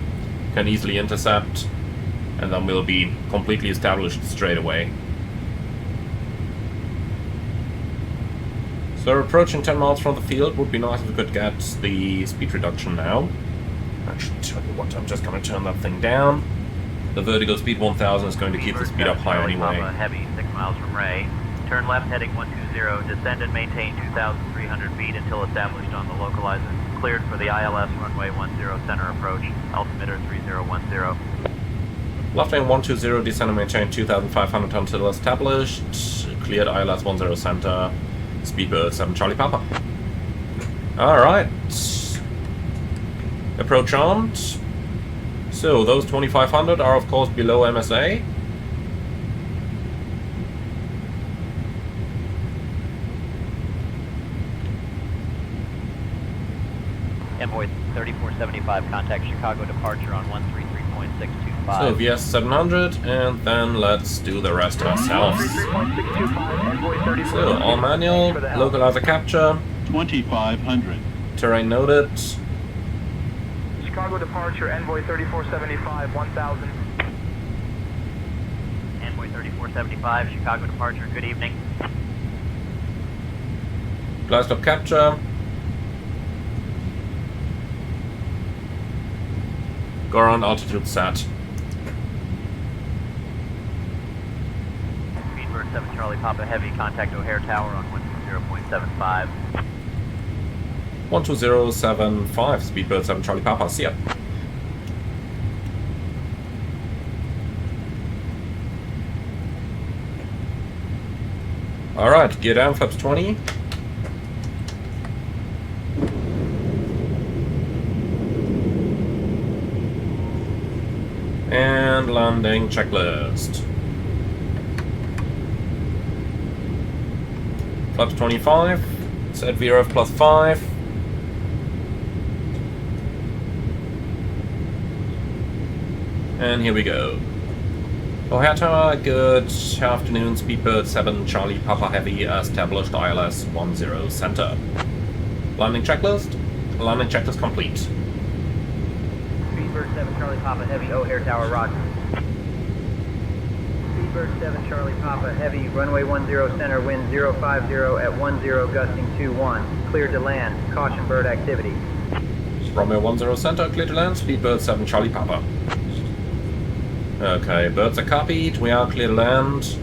A: can easily intercept, and then we'll be completely established straight away. So we're approaching 10 miles from the field. Would be nice if we could get the speed reduction now. Actually, tell you what, I'm just going to turn that thing down. The vertical speed 1000 is going to keep the speed up high anyway.
I: Heavy, 6 miles from Ray. Turn left heading 120, descend and maintain 2,300 feet until established on the localizer. Cleared for the ILS runway 10 center approach, altimeter 3010.
A: Left lane 120, descend and maintain 2,500 until established. Cleared ILS 10 center, speedbird 7 Charlie Papa. Alright. Approach armed. So those 2,500 are of course below MSA.
I: Envoy 3475, contact Chicago departure on 133.625.
A: So VS 700, and then let's do the rest ourselves. So all manual, localizer capture,
J: 2,500.
A: terrain noted.
E: Chicago departure, Envoy 3475, 1000.
I: Envoy 3475, Chicago departure, good evening.
A: Glide slope capture. Go around altitude set.
I: Speedbird 7 Charlie Papa Heavy, contact O'Hare Tower on 120.75.
A: 12075, Speedbird 7 Charlie Papa, see ya. Alright, gear down, flaps 20. And landing checklist. Flaps 25, set VRF +5. And here we go. O'Hare Tower, good afternoon, Speedbird 7 Charlie Papa Heavy, established ILS 10 center. Landing checklist complete.
F: Speedbird 7 Charlie Papa Heavy, O'Hare Tower, roger. Speedbird 7 Charlie Papa Heavy, runway 10 center, wind 050 at 10 gusting 21. Cleared to land, caution bird activity.
A: Runway 10 center, clear to land, Speedbird 7 Charlie Papa. Okay, birds are copied, we are clear to land.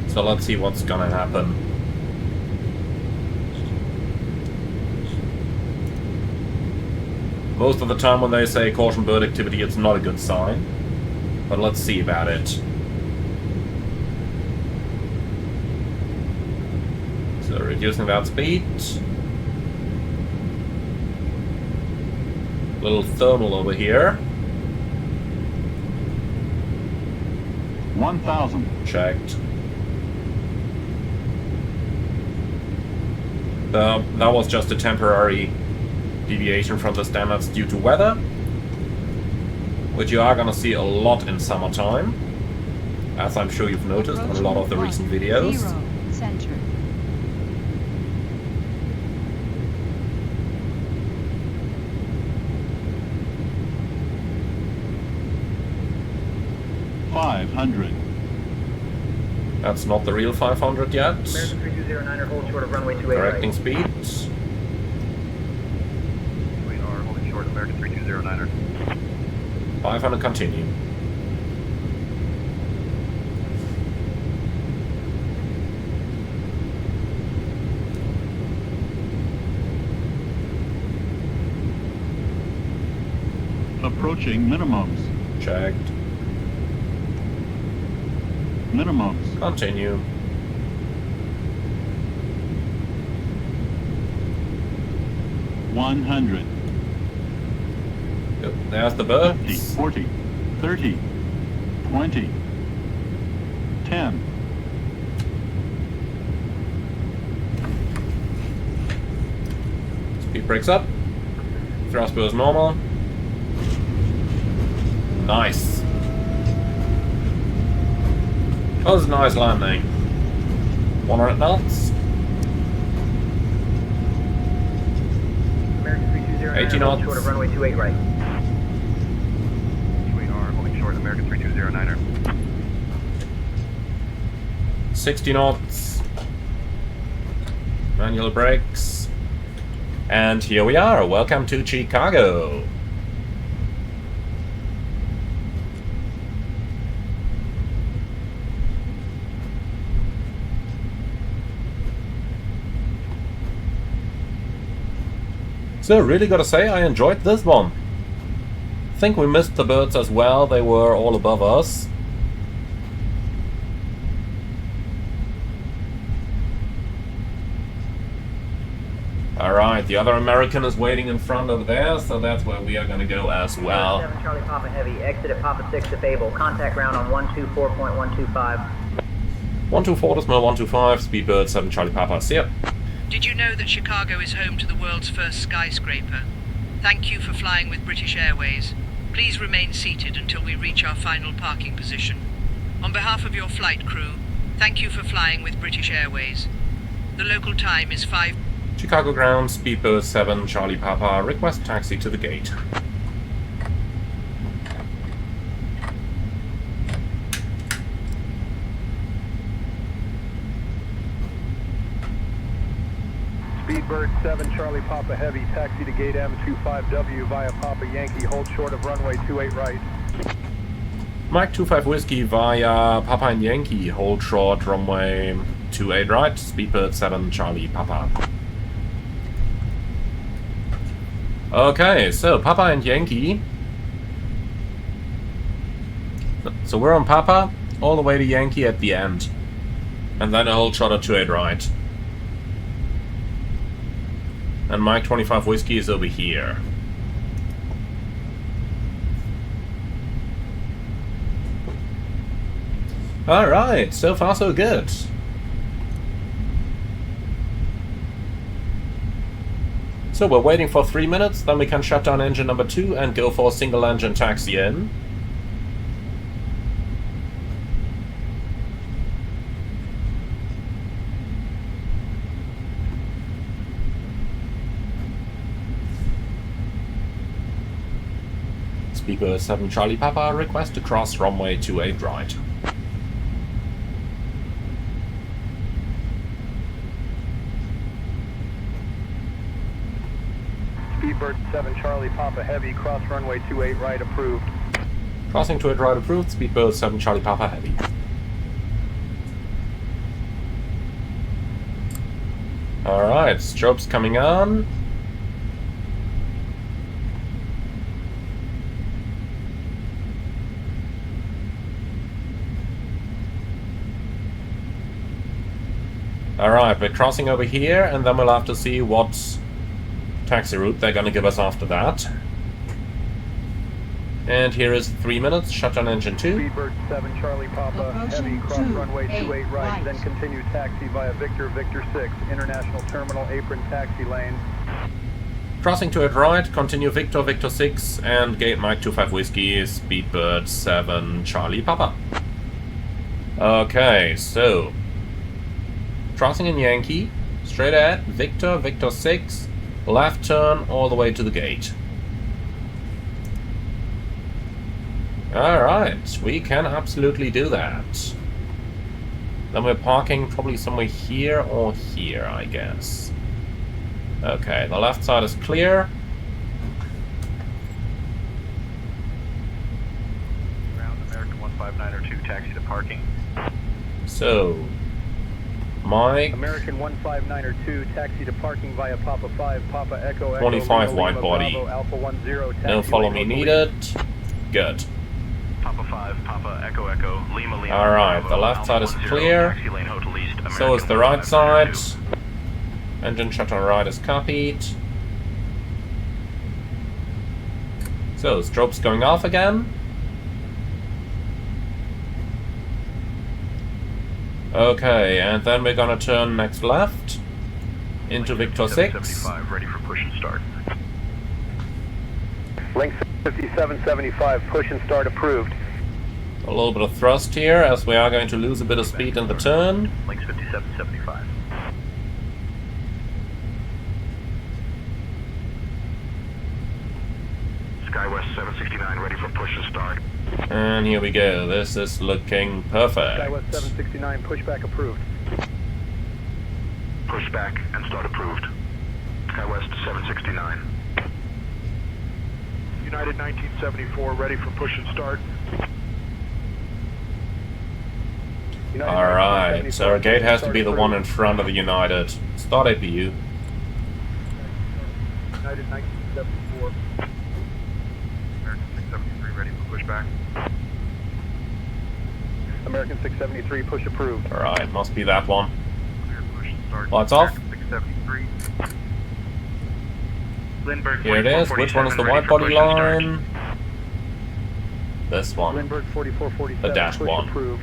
A: So let's see what's gonna happen. Most of the time when they say caution bird activity, it's not a good sign. But let's see about it. So reducing that speed. Little thermal over here.
J: 1,000.
A: Checked. That was just a temporary deviation from the standards due to weather, which you are gonna see a lot in summertime, as I'm sure you've noticed on a lot of the recent videos.
H: 0 center.
A: That's not the real 500 yet.
F: American 3209er, hold short of runway 28
A: Correcting
F: right.
A: speeds.
G: We are holding short, American 3209er.
A: 500 continue.
J: Approaching minimums.
A: Checked.
J: Minimums.
A: Continue.
J: $100.
A: Yep, there's the bird.
J: 50, 40, 30, 20, 10.
A: Speed brakes up. Thrust goes normal. Nice. That was a nice landing. 100 knots.
F: American 320
A: 80 knots.
F: short of runway 28 right.
G: 28R, holding short, American 320 9er.
A: 60 knots. Manual brakes. And here we are. Welcome to Chicago. So, really gotta say, I enjoyed this one. I think we missed the birds as well, they were all above us. Alright, the other American is waiting in front over there, so that's where we are gonna go as well.
F: 7 Charlie Papa Heavy, exit at Papa 6 if able. Contact ground on 124.125.
A: 124 decimal 125, Speedbird 7 Charlie Papa, see ya.
D: Did you know that Chicago is home to the world's first skyscraper? Thank you for flying with British Airways. Please remain seated until we reach our final parking position. On behalf of your flight crew, thank you for flying with British Airways. The local time is 5...
A: Chicago ground, Speedbird 7 Charlie Papa, request taxi to the gate.
G: Speedbird 7 Charlie Papa Heavy, taxi to gate M25W via Papa Yankee, hold short of runway 28 right.
A: Mike 25 Whiskey via Papa and Yankee, hold short runway 28 right, Speedbird 7 Charlie Papa. Okay, so Papa and Yankee. So we're on Papa, all the way to Yankee at the end. And then a hold shot at 28 right. And Mike 25 Whiskey is over here. Alright, so far so good. So we're waiting for 3 minutes, then we can shut down engine number 2 and go for a single engine taxi in. Speedbird 7 Charlie Papa, request to cross runway 28 right.
G: Speedbird 7 Charlie Papa Heavy, cross runway 28 right, approved.
A: Crossing 28 right approved, Speedbird 7 Charlie Papa Heavy. Alright, strobes coming on. Alright, we're crossing over here, and then we'll have to see what taxi route they're gonna give us after that. And here is 3 minutes, shut down engine 2.
G: Speedbird 7 Charlie Papa Heavy, cross runway 28 right, then continue taxi via Victor 6, International Terminal Apron Taxi Lane.
A: Crossing to it right, continue Victor 6, and gate Mike 25 Whiskey, Speedbird 7 Charlie Papa. Okay, so crossing in Yankee, straight ahead, Victor 6, left turn all the way to the gate. Alright, we can absolutely do that. Then we're parking probably somewhere here or here, I guess. Okay, the left side is clear.
G: Ground American 15902, taxi to parking.
A: So, Mike,
G: American 15902, taxi to parking via Papa 5, Papa Echo Echo
A: 25
G: Lima
A: wide body.
G: Bravo, Alpha 10, taxi
A: No follow me
G: lane
A: needed. Good.
G: Papa
E: Papa 5, Papa Echo Echo, Lima Lima.
A: Alright, the left side is clear. So is the right side. Engine shut on right is copied. So, strobes going off again. Okay, and then we're gonna turn next left into Victor 6.
E: Ready for push and start.
G: Link 5775, push and start approved.
A: A little bit of thrust here, as we are going to lose a bit of speed in the turn.
E: Links 5775. SkyWest 769, ready for push and start.
A: And here we go. This is looking perfect.
G: SkyWest 769, pushback approved.
E: Pushback and start approved. SkyWest 769.
G: United 1974, ready for push and start.
A: Alright, so our gate has to be the one in front of the United. Start APU.
G: United 1974.
E: American 673, ready for pushback.
G: American 673, push approved.
A: Alright, must be that one.
E: Clear push and start.
A: Lights off.
E: 673. Lindbergh
A: Here it is. Which one is the white body line? This one.
G: Lindbergh 4447,
A: The dash
G: push
A: one.
G: approved.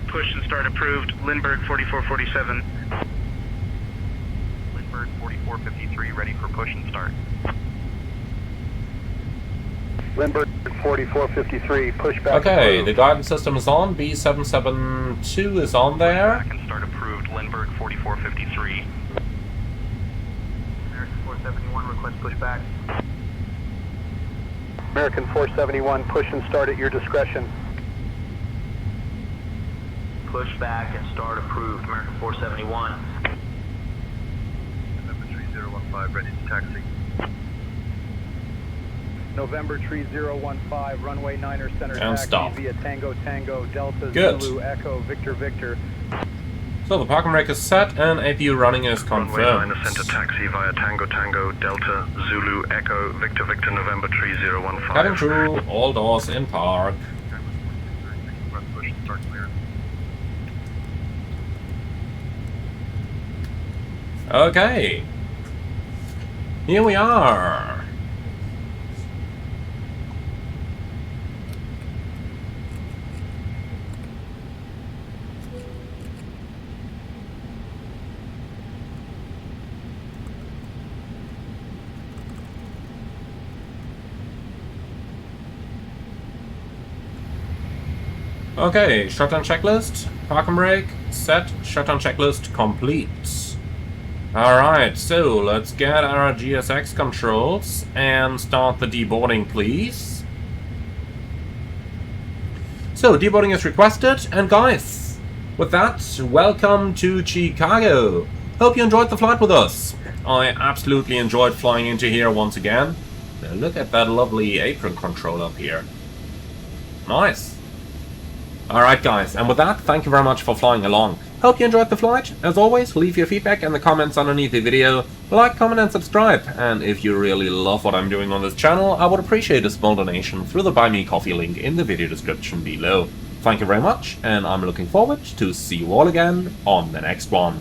E: Push and start approved. Lindbergh 4447. Lindbergh 4453, ready for push and start.
G: Lindbergh 4453, pushback
A: Okay,
G: approved.
A: the guidance system is on. B772 is on there.
E: Pushback and start approved. Lindbergh 4453. American 471, request pushback.
G: American 471, push and start at your discretion.
E: Pushback and start approved. American 471. November 3015, ready to taxi.
G: November 3015, runway 9er center
A: And
G: taxi
A: stop.
G: via Tango Tango Delta
A: Good.
G: Zulu Echo Victor Victor.
A: So the parking brake is set and APU running is
E: Runway
A: confirmed.
E: 9er center taxi via Tango Tango Delta Zulu Echo Victor Victor November 3015.
A: Cabin crew, all doors in park.
E: Push and start clear.
A: Okay. Here we are. Okay, shutdown checklist, parking brake, set, shutdown checklist complete. Alright, so let's get our GSX controls and start the deboarding, please. So, deboarding is requested, and guys, with that, welcome to Chicago. Hope you enjoyed the flight with us. I absolutely enjoyed flying into here once again. Now look at that lovely apron control up here. Nice. Alright guys, and with that, thank you very much for flying along. Hope you enjoyed the flight. As always, leave your feedback in the comments underneath the video. Like, comment and subscribe. And if you really love what I'm doing on this channel, I would appreciate a small donation through the Buy Me Coffee link in the video description below. Thank you very much, and I'm looking forward to see you all again on the next one.